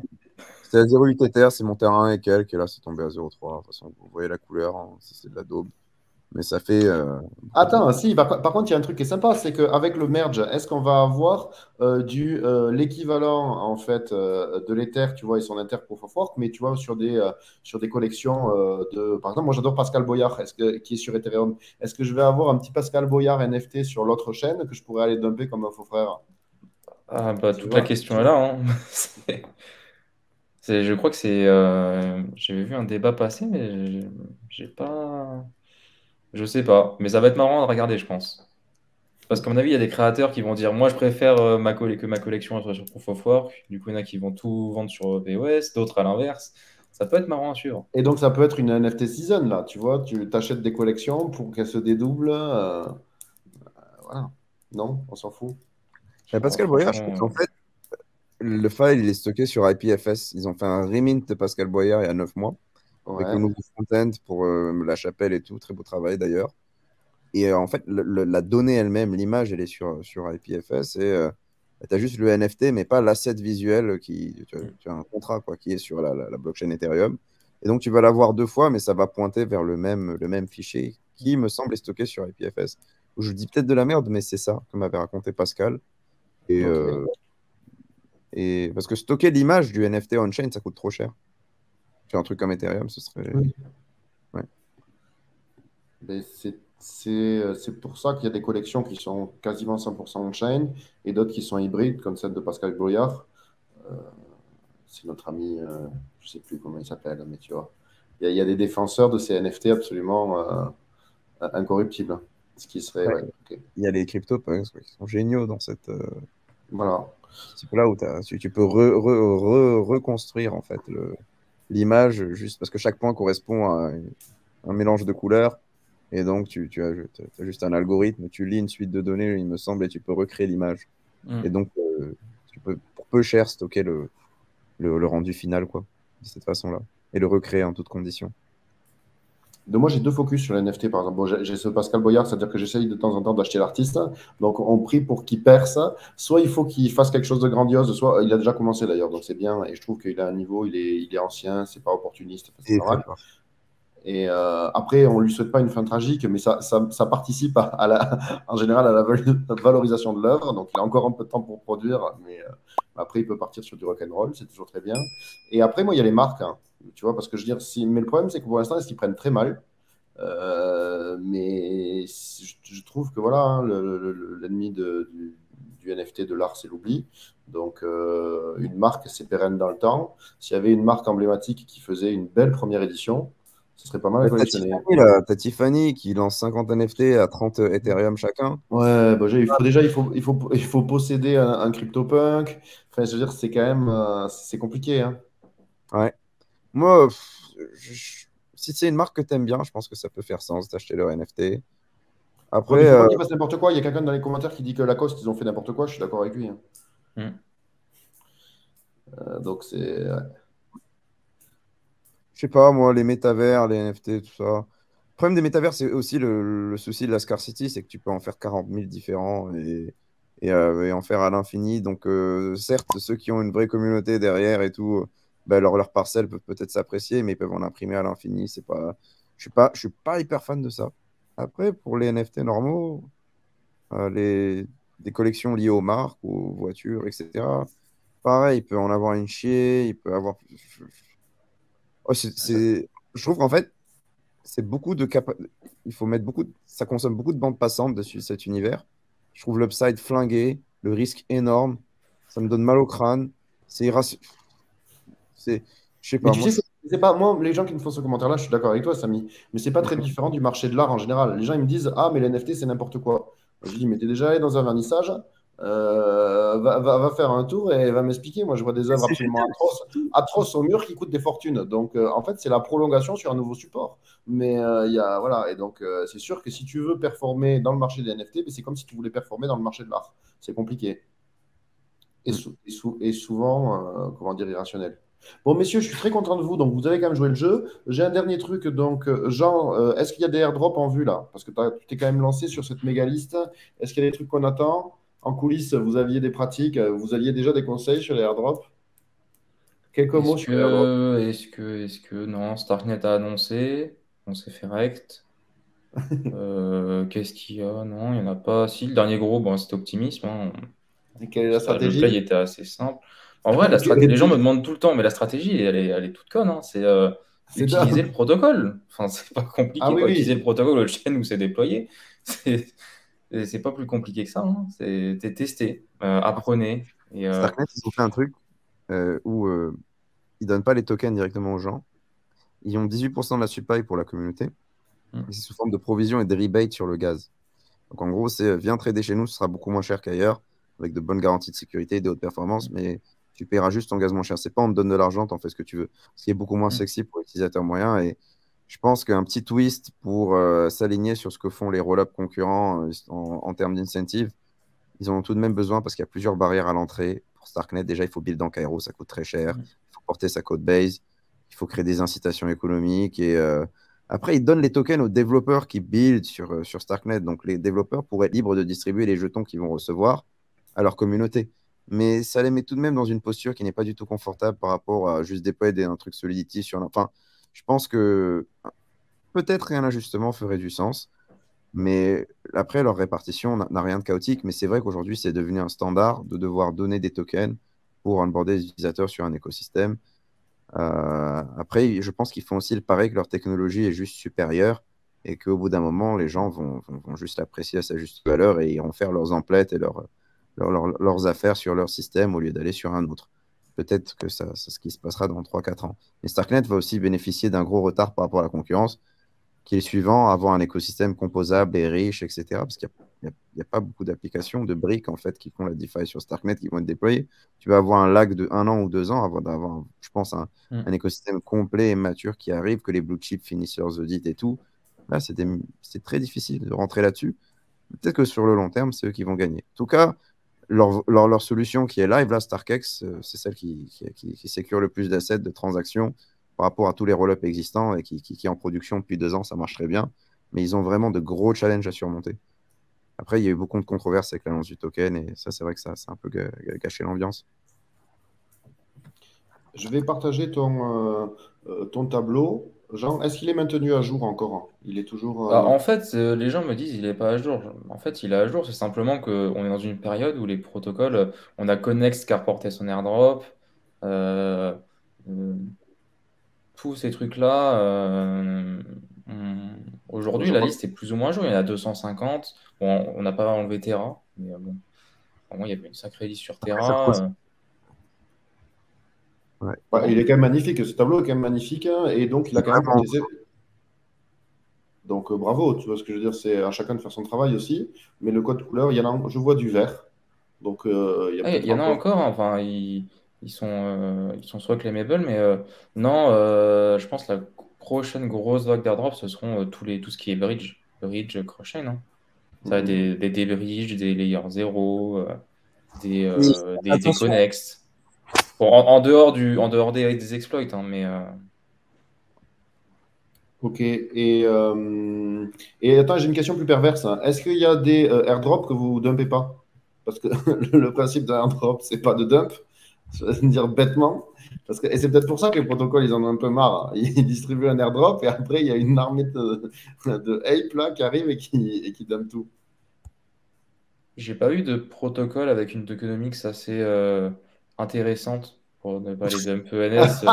[SPEAKER 3] C'était à 0,8 Ether, c'est monté à 1 et quelques, et là c'est tombé à 0,3. De toute façon, vous voyez la couleur, hein, c'est de la daube. Mais ça fait beaucoup de.
[SPEAKER 1] Attends, si, par contre, il y a un truc qui est sympa, c'est qu'avec le merge, est-ce qu'on va avoir l'équivalent en fait de l'Ether, tu vois, et son Ether Proof of Work, mais tu vois, sur des collections de. Par exemple, moi j'adore Pascal Boyard, qui est sur Ethereum. Est-ce que je vais avoir un petit Pascal Boyard NFT sur l'autre chaîne que je pourrais aller dumper comme un faux frère?
[SPEAKER 2] Ah, bah,
[SPEAKER 1] Tu
[SPEAKER 2] toute la
[SPEAKER 1] vois?
[SPEAKER 2] question est là, hein. C'est- je crois que c'est. J'avais vu un débat passer, mais j'ai pas. Je sais pas. Mais ça va être marrant à regarder, je pense. Parce qu'à mon avis, il y a des créateurs qui vont dire, moi, je préfère que ma collection soit sur Proof of Work. Du coup, il y en a qui vont tout vendre sur POS, d'autres à l'inverse. Ça peut être marrant à suivre.
[SPEAKER 1] Et donc, ça peut être une NFT season, là, tu vois, tu t'achètes des collections pour qu'elles se dédoublent. Voilà. Non, on s'en fout.
[SPEAKER 3] Mais
[SPEAKER 2] Oh,
[SPEAKER 3] Pascal Boyard, je crois
[SPEAKER 2] franchement,
[SPEAKER 3] qu'en fait, le file il est stocké sur IPFS. Ils ont fait un remint de Pascal Boyard il y a 9 mois, avec le
[SPEAKER 1] Ouais.
[SPEAKER 3] nouveau front-end pour la chapelle et tout. Très beau travail d'ailleurs. Et en fait, la donnée elle-même, l'image, elle est sur IPFS et tu as juste le NFT, mais pas l'asset visuel tu as un contrat quoi, qui est sur la blockchain Ethereum. Et donc, tu vas l'avoir deux fois, mais ça va pointer vers le même fichier qui me semble est stocké sur IPFS. Je dis peut-être de la merde, mais c'est ça que m'avait raconté Pascal. Et,
[SPEAKER 1] Ok.
[SPEAKER 3] parce que stocker l'image du NFT on-chain, ça coûte trop cher. Sur un truc comme Ethereum, ce serait.
[SPEAKER 1] Oui.
[SPEAKER 3] Ouais.
[SPEAKER 1] Mais c'est pour ça qu'il y a des collections qui sont quasiment 100% on-chain et d'autres qui sont hybrides, comme celle de Pascal Boyard. Euh, c'est notre ami, je ne sais plus comment il s'appelle, mais tu vois. Il y a des défenseurs de ces NFT absolument incorruptibles. Ce qui serait,
[SPEAKER 3] Ouais.
[SPEAKER 1] ouais, ok.
[SPEAKER 3] Il y a les CryptoPunks quoi, qui sont géniaux dans cette.
[SPEAKER 1] Voilà.
[SPEAKER 3] Type-là où tu peux reconstruire en fait l'image juste parce que chaque point correspond à un mélange de couleurs et donc as juste un algorithme, tu lis une suite de données, il me semble, et tu peux recréer l'image. Et
[SPEAKER 2] hmm.
[SPEAKER 3] donc tu peux pour peu cher stocker le rendu final quoi, de cette façon-là et le recréer en toutes conditions.
[SPEAKER 1] De moi, j'ai deux focus sur les NFT, par exemple. Bon, j'ai ce Pascal Boyard, c'est-à-dire que j'essaye de temps en temps d'acheter l'artiste. Donc, on prie pour qu'il perce. Soit il faut qu'il fasse quelque chose de grandiose, soit il a déjà commencé d'ailleurs, donc c'est bien. Et je trouve qu'il a un niveau, il est ancien, c'est pas opportuniste, enfin, c'est
[SPEAKER 3] Et très
[SPEAKER 1] normal.
[SPEAKER 3] fort.
[SPEAKER 1] Et après, on lui souhaite pas une fin tragique, mais ça participe en général à la valorisation de l'œuvre. Donc, il a encore un peu de temps pour produire, mais après, il peut partir sur du rock'n'roll, c'est toujours très bien. Et après, moi, il y a les marques, hein, tu vois, parce que je veux dire, mais le problème, c'est que pour l'instant, ils s'y prennent très mal. Mais je trouve que voilà, hein, l'ennemi du NFT, de l'art, c'est l'oubli. Donc, une marque, c'est pérenne dans le temps. S'il y avait une marque emblématique qui faisait une belle première édition, ce serait pas mal à
[SPEAKER 3] T'as
[SPEAKER 1] collectionner.
[SPEAKER 3] Tiffany, là, t'as Tiffany qui lance 50 NFT à 30 Ethereum chacun.
[SPEAKER 1] Ouais, bah, il faut posséder un CryptoPunk. Enfin, je veux dire, c'est quand même c'est compliqué, hein.
[SPEAKER 3] Ouais. Moi, si c'est une marque que t'aimes bien, je pense que ça peut faire sens d'acheter leur NFT.
[SPEAKER 1] Ouais, mais
[SPEAKER 3] Après,
[SPEAKER 1] il faut pas qu'ils fassent n'importe quoi. Il y a quelqu'un dans les commentaires qui dit que Lacoste, ils ont fait n'importe quoi. Je suis d'accord avec lui, hein.
[SPEAKER 2] Hmm.
[SPEAKER 1] Donc, c'est. Ouais.
[SPEAKER 3] je sais pas, moi, les métavers, les NFT, tout ça. Le problème des métavers, c'est aussi le souci de la scarcity, c'est que tu peux en faire 40 000 différents et en faire à l'infini. Donc, certes, ceux qui ont une vraie communauté derrière et tout, ben, leur parcelle peut peut-être s'apprécier, mais ils peuvent en imprimer à l'infini. C'est pas... je suis pas hyper fan de ça. Après, pour les NFT normaux, des collections liées aux marques, aux voitures, etc. Pareil, il peut en avoir une chier, il peut avoir. Oh, je trouve qu'en fait, c'est beaucoup de il faut mettre ça consomme beaucoup de bandes passantes dessus cet univers. Je trouve l'upside flingué, le risque énorme, ça me donne mal au crâne. C'est Je sais
[SPEAKER 1] Mais
[SPEAKER 3] pas,
[SPEAKER 1] tu
[SPEAKER 3] moi,
[SPEAKER 1] sais, c'est pas moi, les gens qui me font ce commentaire-là, je suis d'accord avec toi, Samy, mais c'est pas très différent du marché de l'art en général. Les gens ils me disent, ah, mais les NFT, c'est n'importe quoi. Moi, je dis, mais t'es déjà allé dans un vernissage, va faire un tour et va m'expliquer. Moi, je vois des œuvres
[SPEAKER 3] c'est
[SPEAKER 1] absolument
[SPEAKER 3] génial.
[SPEAKER 1] atroces au mur qui coûtent des fortunes. Donc, en fait, c'est la prolongation sur un nouveau support. Mais voilà, et donc, c'est sûr que si tu veux performer dans le marché des NFT, ben, c'est comme si tu voulais performer dans le marché de l'art. C'est compliqué et souvent, comment dire, irrationnel. Bon, messieurs, je suis très content de vous. Donc, vous avez quand même joué le jeu. J'ai un dernier truc. Donc, Jean, est-ce qu'il y a des airdrops en vue là? Parce que tu t'es quand même lancé sur cette méga liste. Est-ce qu'il y a des trucs qu'on attend? En coulisses, vous aviez des pratiques, vous aviez déjà des conseils sur les airdrops? Quelques mots sur les airdrops.
[SPEAKER 2] Est-ce que, non, Starknet a annoncé, on s'est fait rect. Qu'est-ce qu'il y a? Non, il n'y en a pas. Si, le dernier gros, bon, c'était Optimisme, hein.
[SPEAKER 1] Et quelle est la
[SPEAKER 2] Le play
[SPEAKER 1] stratégie?
[SPEAKER 2] était assez simple. En vrai, les gens me demandent tout le temps, mais la stratégie, elle est toute conne, hein. C'est
[SPEAKER 1] C'est
[SPEAKER 2] utiliser le
[SPEAKER 1] dingue.
[SPEAKER 2] protocole. Enfin, c'est pas
[SPEAKER 1] Ah
[SPEAKER 2] compliqué,
[SPEAKER 1] oui,
[SPEAKER 2] quoi. Utiliser le
[SPEAKER 1] oui.
[SPEAKER 2] protocole, le chaîne où c'est déployé. C'est c'est pas plus compliqué que ça, hein. C'est tester, apprenez. Et,
[SPEAKER 3] Starknet, ils ont fait un truc où ils donnent pas les tokens directement aux gens. Ils ont 18% de la supply pour la communauté. Et c'est sous forme de provision et de rebate sur le gaz. Donc en gros, c'est viens trader chez nous, ce sera beaucoup moins cher qu'ailleurs, avec de bonnes garanties de sécurité et de haute performance, mais tu paieras juste ton gaz moins cher. C'est pas on te donne de l'argent, t'en fais ce que tu veux. Ce qui est beaucoup moins sexy pour l'utilisateur moyen. Et je pense qu'un petit twist pour s'aligner sur ce que font les roll-up concurrents en termes d'incentive, ils en ont tout de même besoin parce qu'il y a plusieurs barrières à l'entrée. Pour Starknet, déjà, il faut build en Cairo, ça coûte très cher. Il faut porter sa code base. Il faut créer des incitations économiques. Et après, ils donnent les tokens aux développeurs qui build sur Starknet. Donc, les développeurs pourraient être libres de distribuer les jetons qu'ils vont recevoir à leur communauté. Mais ça les met tout de même dans une posture qui n'est pas du tout confortable par rapport à juste déployer un truc Solidity sur. Enfin, je pense que peut-être un ajustement ferait du sens. Mais après, leur répartition n'a rien de chaotique. Mais c'est vrai qu'aujourd'hui, c'est devenu un standard de devoir donner des tokens pour onboarder les utilisateurs sur un écosystème. Après, je pense qu'ils font aussi le pareil que leur technologie est juste supérieure et qu'au bout d'un moment, les gens vont juste l'apprécier à sa juste valeur et iront faire leurs emplettes et leurs affaires sur leur système au lieu d'aller sur un autre. Peut-être que c'est ce qui se passera dans 3 4 ans. Mais Starknet va aussi bénéficier d'un gros retard par rapport à la concurrence qui est suivant, avoir un écosystème composable et riche, etc. Parce qu'il n'y a pas beaucoup d'applications, de briques, en fait, qui font la DeFi sur Starknet, qui vont être déployées. Tu vas avoir un lag de 1 an ou 2 ans avant d'avoir, je pense, un écosystème complet et mature qui arrive, que les blue chips finissent leurs audits et tout. Là, c'est très difficile de rentrer là-dessus. Peut-être que sur le long terme, c'est eux qui vont gagner. En tout cas, leur solution qui est live, là, StarkEx, c'est celle qui sécure le plus d'assets, de transactions par rapport à tous les roll-ups existants et qui est en production depuis 2 ans, ça marche très bien. Mais ils ont vraiment de gros challenges à surmonter. Après, il y a eu beaucoup de controverses avec l'annonce du token et ça, c'est vrai que ça a un peu gâché l'ambiance.
[SPEAKER 1] Je vais partager ton tableau. Jean, est-ce qu'il est maintenu à jour encore? Il est toujours.
[SPEAKER 2] En fait, les gens me disent il est pas à jour. En fait, il est à jour. C'est simplement qu'on est dans une période où les protocoles, on a Connext qui a reporté son airdrop. euh, euh, Tous ces trucs-là. Aujourd'hui,
[SPEAKER 1] Je
[SPEAKER 2] la
[SPEAKER 1] crois
[SPEAKER 2] liste est plus ou moins à jour. Il y en a 250. Bon, on n'a pas enlevé Terra, mais bon, vraiment, il y avait une sacrée liste sur
[SPEAKER 3] Après, ça repose.
[SPEAKER 2] Terra.
[SPEAKER 3] Ouais.
[SPEAKER 1] il
[SPEAKER 2] Pardon?
[SPEAKER 1] est quand même magnifique. Ce tableau est quand même magnifique, hein, et donc il a
[SPEAKER 3] C'est
[SPEAKER 1] quand même
[SPEAKER 3] vraiment.
[SPEAKER 1] porté ses. Donc bravo, tu vois ce que je veux dire, c'est à chacun de faire son travail aussi. Mais le code couleur, il y en a, je vois du vert. Donc il y a
[SPEAKER 2] Il
[SPEAKER 1] peut-être
[SPEAKER 2] y en a
[SPEAKER 1] encore.
[SPEAKER 2] encore, hein. Enfin, ils sont soit claimables, mais non, je pense que la prochaine grosse vague d'airdrop, ce seront tout ce qui est bridge cross-chain, hein. Ça va être
[SPEAKER 1] Mhm.
[SPEAKER 2] des bridges, des layers 0,
[SPEAKER 3] Oui,
[SPEAKER 2] des
[SPEAKER 3] attention.
[SPEAKER 2] connexes. Bon, en dehors des exploits, hein, mais
[SPEAKER 1] Ok. Et attends, j'ai une question plus perverse, hein. Est-ce qu'il y a des airdrops que vous dumpez pas? Parce que le principe d'un airdrop, c'est pas de dump, je vais dire bêtement. Et c'est peut-être pour ça que les protocoles, ils en ont un peu marre, hein. Ils distribuent un airdrop et après, il y a une armée de ape là, qui arrive et qui dump tout.
[SPEAKER 2] j'ai pas eu de protocole avec une tokenomics assez intéressante pour ne pas les dump ENS.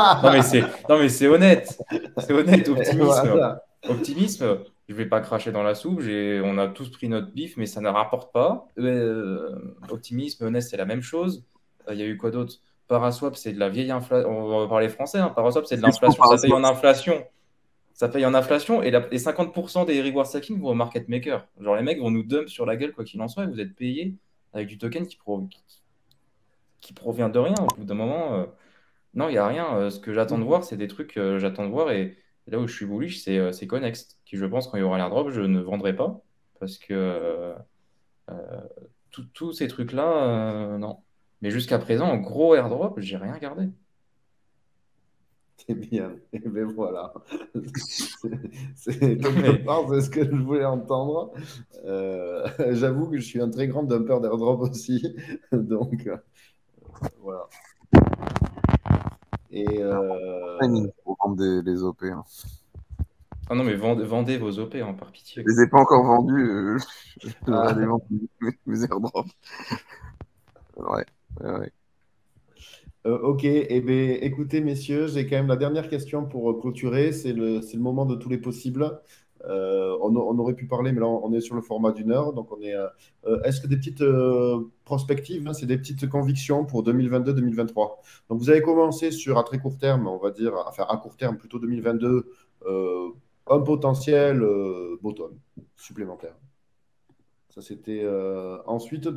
[SPEAKER 2] Non, mais c'est honnête. C'est honnête. Optimisme.
[SPEAKER 1] Voilà.
[SPEAKER 2] Optimisme. Je vais pas cracher dans la soupe. On a tous pris notre bif, mais ça ne rapporte pas. Optimisme, ENS, c'est la même chose. Il y a eu quoi d'autre? Paraswap, c'est de la vieille inflation. On va parler français, hein. Paraswap, c'est de
[SPEAKER 3] C'est
[SPEAKER 2] l'inflation. Ça paye
[SPEAKER 3] Paraswap.
[SPEAKER 2] en inflation. Ça paye en inflation et 50% des reward stacking vont au market maker. Genre, les mecs vont nous dump sur la gueule, quoi qu'il en soit, et vous êtes payé avec du token qui provient de rien. Au bout d'un moment, non, il n'y a rien. Ce que j'attends de voir, c'est des trucs, j'attends de voir. Et là où je suis bullish, c'est Connext, qui, je pense, quand il y aura l'airdrop, je ne vendrai pas. Parce que tous ces trucs-là, non. Mais jusqu'à présent, en gros airdrop, j'ai rien gardé.
[SPEAKER 1] C'est bien. Et ben voilà. Quelque
[SPEAKER 2] Mais
[SPEAKER 1] part, c'est ce que je voulais entendre. J'avoue que je suis un très grand dumper d'airdrop aussi. Donc, voilà. Et
[SPEAKER 3] Timing pour vendre les OP. Hein.
[SPEAKER 2] ah non, mais vendez vos OP, hein, par pitié.
[SPEAKER 3] Je les ai pas encore vendus. Je devrais
[SPEAKER 1] ah,
[SPEAKER 3] aller vendre mes airdrops. Ouais, ouais.
[SPEAKER 1] ok, eh bien, écoutez, messieurs, j'ai quand même la dernière question pour clôturer. C'est le moment de tous les possibles. On aurait pu parler, mais là, on est sur le format d'une heure. Donc, est-ce que des petites prospectives, hein, c'est des petites convictions pour 2022-2023? Donc, vous avez commencé sur à très court terme, on va dire, enfin à court terme, plutôt 2022, un potentiel bottom supplémentaire. Ça, c'était ensuite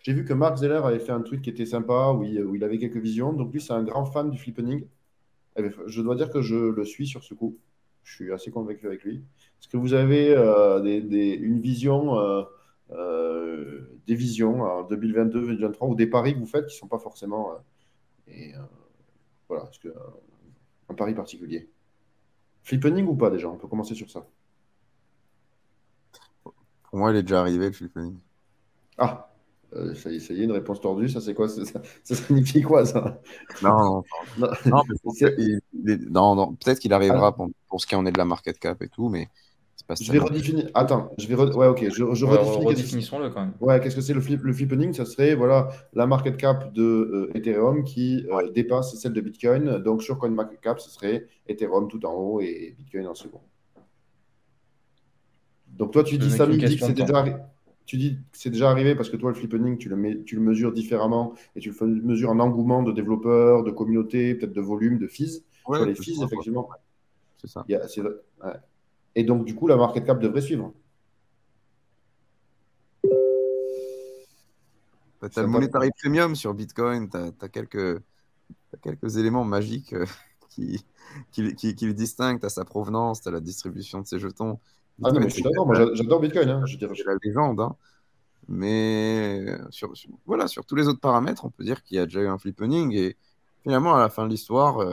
[SPEAKER 1] j'ai vu que Mark Zeller avait fait un truc qui était sympa où il avait quelques visions. Donc lui, c'est un grand fan du flippening. Je dois dire que je le suis sur ce coup. Je suis assez convaincu avec lui. Est-ce que vous avez une vision, des visions en 2022-2023 ou des paris que vous faites qui ne sont pas forcément voilà, un pari particulier. Flippening ou pas déjà? On peut commencer sur ça.
[SPEAKER 3] Pour moi, il est déjà arrivé, le flippening.
[SPEAKER 1] Ah, ça y est, une réponse tordue. Ça, c'est quoi? Ça signifie quoi, ça?
[SPEAKER 3] Non,
[SPEAKER 1] Non,
[SPEAKER 3] non, mais
[SPEAKER 1] c'est-
[SPEAKER 3] non, peut-être qu'il
[SPEAKER 1] ah,
[SPEAKER 3] arrivera pour ce qui en est de la market cap et tout, mais c'est pas
[SPEAKER 1] je vais
[SPEAKER 3] tellement.
[SPEAKER 1] redéfinir. Attends, ouais, ok. Je
[SPEAKER 2] Ouais,
[SPEAKER 1] redéfinis
[SPEAKER 2] redéfinissons-le quand même.
[SPEAKER 1] ouais, qu'est-ce que c'est le flippening? Ça serait voilà, la market cap de Ethereum qui
[SPEAKER 3] Ouais,
[SPEAKER 1] dépasse celle de Bitcoin. Donc, sur CoinMarketCap, ce serait Ethereum tout en haut et Bitcoin en second. Donc, toi, tu
[SPEAKER 2] Ce
[SPEAKER 1] dis,
[SPEAKER 2] n'est qu'une
[SPEAKER 1] Samy dit que
[SPEAKER 2] question
[SPEAKER 1] c'est
[SPEAKER 2] de temps.
[SPEAKER 1] déjà arrivé. Tu dis que c'est déjà arrivé parce que toi, le flippening, tu le mesures différemment et tu le mesures en engouement de développeurs, de communautés, peut-être de volume, de fees. Sur
[SPEAKER 3] ouais,
[SPEAKER 1] les
[SPEAKER 3] c'est
[SPEAKER 1] fees,
[SPEAKER 3] ça, quoi.
[SPEAKER 1] effectivement,
[SPEAKER 3] C'est ça.
[SPEAKER 1] ouais. Et donc, du coup, la market cap devrait suivre.
[SPEAKER 3] T'as
[SPEAKER 1] C'est
[SPEAKER 3] le
[SPEAKER 1] un tab-
[SPEAKER 3] monetary premium sur Bitcoin, t'as quelques éléments magiques qui le distinguent. T'as sa provenance, t'as la distribution de ses jetons.
[SPEAKER 1] Ah non, mais
[SPEAKER 3] Bitcoin,
[SPEAKER 1] je suis
[SPEAKER 3] c'est
[SPEAKER 1] d'accord. Moi, j'adore Bitcoin, hein. Je dirais.
[SPEAKER 3] c'est la légende, hein. Mais voilà, sur tous les autres paramètres, on peut dire qu'il y a déjà eu un flippening. Et finalement, à la fin de l'histoire,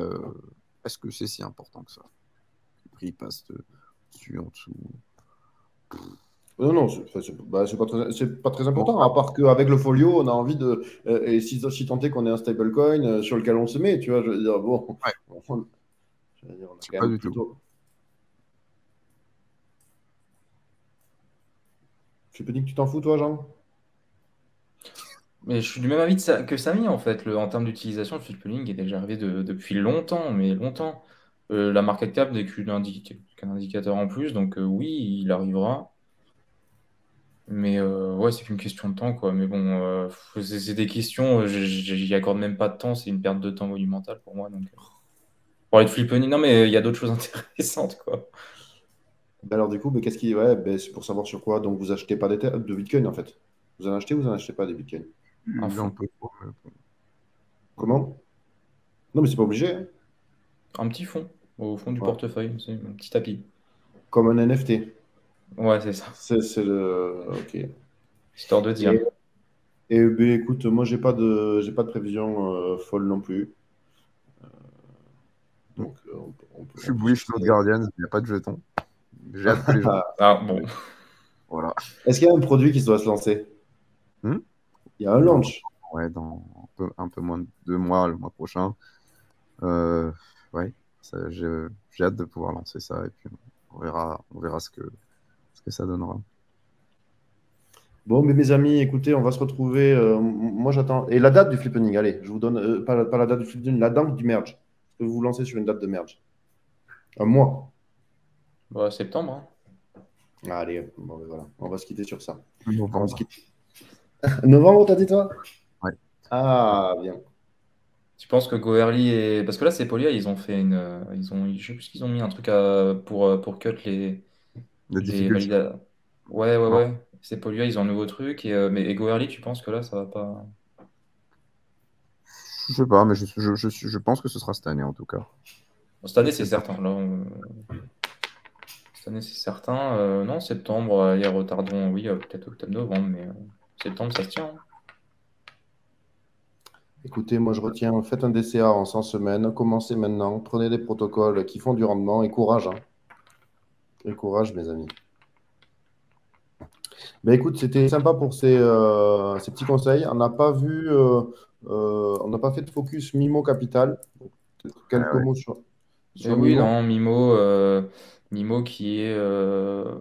[SPEAKER 3] est-ce que c'est si important que ça? Le prix passe dessus, en dessous.
[SPEAKER 1] Non, non, c'est pas très
[SPEAKER 3] Bon,
[SPEAKER 1] important, à part qu'avec le folio, on a envie de. Et si tant est qu'on ait un stablecoin sur lequel on se met, tu vois, je veux dire, bon,
[SPEAKER 3] ouais,
[SPEAKER 1] je veux dire, on a
[SPEAKER 3] je sais
[SPEAKER 1] quand
[SPEAKER 3] pas
[SPEAKER 1] même
[SPEAKER 3] du tout.
[SPEAKER 1] plutôt. Je peux dire que tu t'en fous, toi, Jean?
[SPEAKER 2] Mais je suis du même avis que Samy, en fait. En termes d'utilisation, le flippening est déjà arrivé depuis longtemps, mais longtemps. La market cap n'est qu'un indicateur en plus, donc oui, il arrivera. Mais ouais, c'est qu'une question de temps, quoi. Mais bon, c'est des questions, j'y accorde même pas de temps, c'est une perte de temps monumentale pour moi. Donc, pour parler de flippening, non, mais il y a d'autres choses intéressantes, quoi.
[SPEAKER 1] Ben alors, du coup, ben, ouais, ben, c'est pour savoir sur quoi. Donc, vous achetez pas de Bitcoin, en fait. Vous en achetez ou vous en achetez pas des Bitcoins?
[SPEAKER 2] Un
[SPEAKER 3] Un
[SPEAKER 2] fond.
[SPEAKER 3] peu trop,
[SPEAKER 1] Comment? Non, mais c'est pas obligé, hein.
[SPEAKER 2] Un petit fond au fond du
[SPEAKER 1] Ouais.
[SPEAKER 2] portefeuille, c'est un petit tapis.
[SPEAKER 1] Comme un NFT.
[SPEAKER 2] Ouais, c'est ça.
[SPEAKER 1] C'est le. Ok.
[SPEAKER 2] Histoire de dire.
[SPEAKER 1] Et, ben, écoute, moi, j'ai pas de prévision folle non plus. Donc,
[SPEAKER 3] Je suis
[SPEAKER 1] on peut se
[SPEAKER 3] bullish
[SPEAKER 1] fixer.
[SPEAKER 3] Cloud Guardian, il n'y a pas de jetons. J'ai hâte que les gens.
[SPEAKER 2] Ah, bon.
[SPEAKER 3] Voilà.
[SPEAKER 1] Est-ce qu'il y a un produit qui doit se lancer?
[SPEAKER 3] Hmm.
[SPEAKER 1] Il y a un launch.
[SPEAKER 3] Ouais, dans un peu moins de 2 mois, le mois prochain. Euh, ouais, j'ai hâte de pouvoir lancer ça et puis on verra ce que ça donnera.
[SPEAKER 1] Bon, mais mes amis, écoutez, on va se retrouver. Moi, j'attends. Et la date du flippening, allez, je vous donne pas la date du flippening, la date du merge. Est-ce que vous vous lancez sur une date de merge? Un mois.
[SPEAKER 2] Bah, septembre, hein.
[SPEAKER 1] Allez, bon, ben voilà, on va se quitter sur ça. On va se
[SPEAKER 3] Novembre.
[SPEAKER 1] quitter. Novembre, t'as dit toi?
[SPEAKER 3] Ouais.
[SPEAKER 1] Ah, bien.
[SPEAKER 2] Tu penses que Goerli et... Parce que là, c'est Polia, ils ont fait une... Je sais plus qu'ils ont mis un truc pour cut
[SPEAKER 3] La
[SPEAKER 2] les
[SPEAKER 3] difficulté.
[SPEAKER 2] validateurs. Ouais, ouais,
[SPEAKER 3] Non,
[SPEAKER 2] ouais. C'est Polia, ils ont un nouveau truc. Et Goerli, tu penses que là, ça va pas...
[SPEAKER 3] je sais pas, mais je pense que ce sera cette année en tout cas.
[SPEAKER 2] Bon, cette année,
[SPEAKER 3] Je
[SPEAKER 2] c'est
[SPEAKER 3] sais pas.
[SPEAKER 2] certain. Là, cette année, c'est certain. Non, septembre, allez, retardons, oui, peut-être octobre-novembre, mais septembre, ça se tient, hein.
[SPEAKER 1] Écoutez, moi je retiens, faites un DCA en 100 semaines, commencez maintenant, prenez des protocoles qui font du rendement et courage, hein. Et courage, mes amis. Ben écoute, c'était sympa pour ces petits conseils. On n'a pas fait de focus Mimo Capital. Donc, peut-être quelques
[SPEAKER 3] Ouais.
[SPEAKER 1] mots
[SPEAKER 2] Et
[SPEAKER 1] sur
[SPEAKER 2] oui,
[SPEAKER 1] Mimo.
[SPEAKER 2] non, Mimo qui est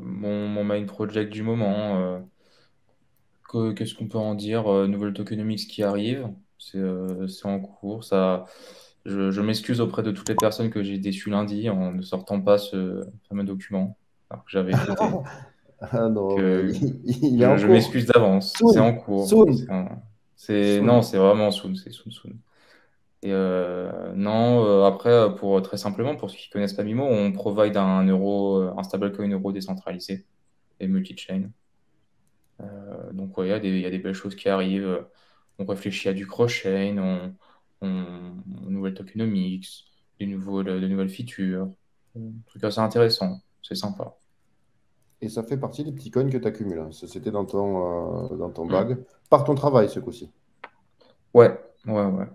[SPEAKER 2] mon main project du moment. Qu'est-ce qu'on peut en dire? Nouvelle tokenomics qui arrive, c'est en cours. Je m'excuse auprès de toutes les personnes que j'ai déçues lundi en ne sortant pas ce fameux document, alors que j'avais écouté.
[SPEAKER 1] Ah non, mais
[SPEAKER 2] Que
[SPEAKER 1] il est en
[SPEAKER 2] je
[SPEAKER 1] cours.
[SPEAKER 2] m'excuse d'avance, c'est en
[SPEAKER 1] Soon,
[SPEAKER 2] cours.
[SPEAKER 1] soon,
[SPEAKER 2] Non,
[SPEAKER 1] soon.
[SPEAKER 2] c'est vraiment soon, c'est soon, soon. Et non, après, très simplement, pour ceux qui connaissent pas Mimo, on provide un stablecoin euro décentralisé et multi-chain. Donc, ouais, il y a des belles choses qui arrivent. On réfléchit à du cross-chain, nouvelles tokenomics, de nouvelles features. Un truc assez intéressant, c'est sympa.
[SPEAKER 1] Et ça fait partie des petits coins que tu accumules, hein. C'était dans ton
[SPEAKER 2] Hmm.
[SPEAKER 1] bag. Par ton travail, ce coup-ci.
[SPEAKER 2] Ouais, ouais, ouais.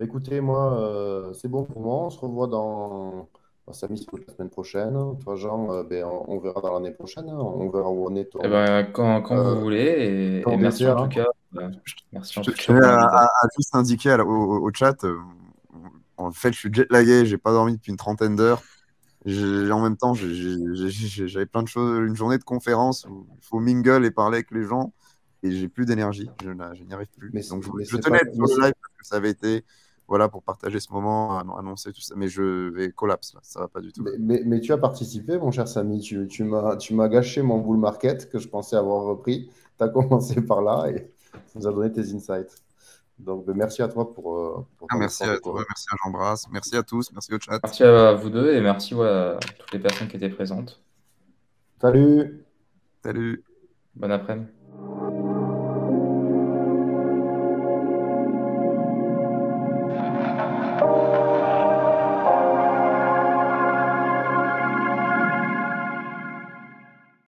[SPEAKER 1] Écoutez, moi, c'est bon pour moi. On se revoit dans sa mission la semaine prochaine. Toi, Jean, ben, on verra dans l'année prochaine, hein. On verra où on est
[SPEAKER 2] Eh ben, quand vous
[SPEAKER 1] euh,
[SPEAKER 2] voulez, et
[SPEAKER 1] ton
[SPEAKER 2] merci en tout
[SPEAKER 1] DCA.
[SPEAKER 2] cas.
[SPEAKER 3] Je,
[SPEAKER 2] Merci
[SPEAKER 3] je
[SPEAKER 2] en tout cas
[SPEAKER 3] tenais
[SPEAKER 2] pour
[SPEAKER 3] à
[SPEAKER 2] l'invitation.
[SPEAKER 3] juste indiquer au chat, en fait, je suis jet-lagué, j'ai pas dormi depuis une trentaine d'heures. En même temps, j'avais plein de choses, une journée de conférence où il faut mingle et parler avec les gens, et j'ai plus d'énergie, je n'y arrive plus.
[SPEAKER 1] Mais,
[SPEAKER 3] Donc,
[SPEAKER 1] mais
[SPEAKER 3] je
[SPEAKER 1] c'est
[SPEAKER 3] tenais
[SPEAKER 1] pas.
[SPEAKER 3] à être sur le live parce que ça avait été, voilà, pour partager ce moment, annoncer tout ça, mais je vais collapse, là, ça va pas du tout.
[SPEAKER 1] Mais tu as participé, mon cher Samy. Tu m'as gâché mon bull market que je pensais avoir repris. Tu as commencé par là et tu nous as donné tes insights. Donc, ben, merci à toi pour
[SPEAKER 3] Ah,
[SPEAKER 1] ton
[SPEAKER 3] merci
[SPEAKER 1] effort de
[SPEAKER 3] à toi,
[SPEAKER 1] corée.
[SPEAKER 3] merci à Jean-Brasse, merci à tous, merci au chat.
[SPEAKER 2] Merci à vous deux et merci, ouais, à toutes les personnes qui étaient présentes.
[SPEAKER 1] Salut!
[SPEAKER 3] Salut.
[SPEAKER 2] Bon après-midi.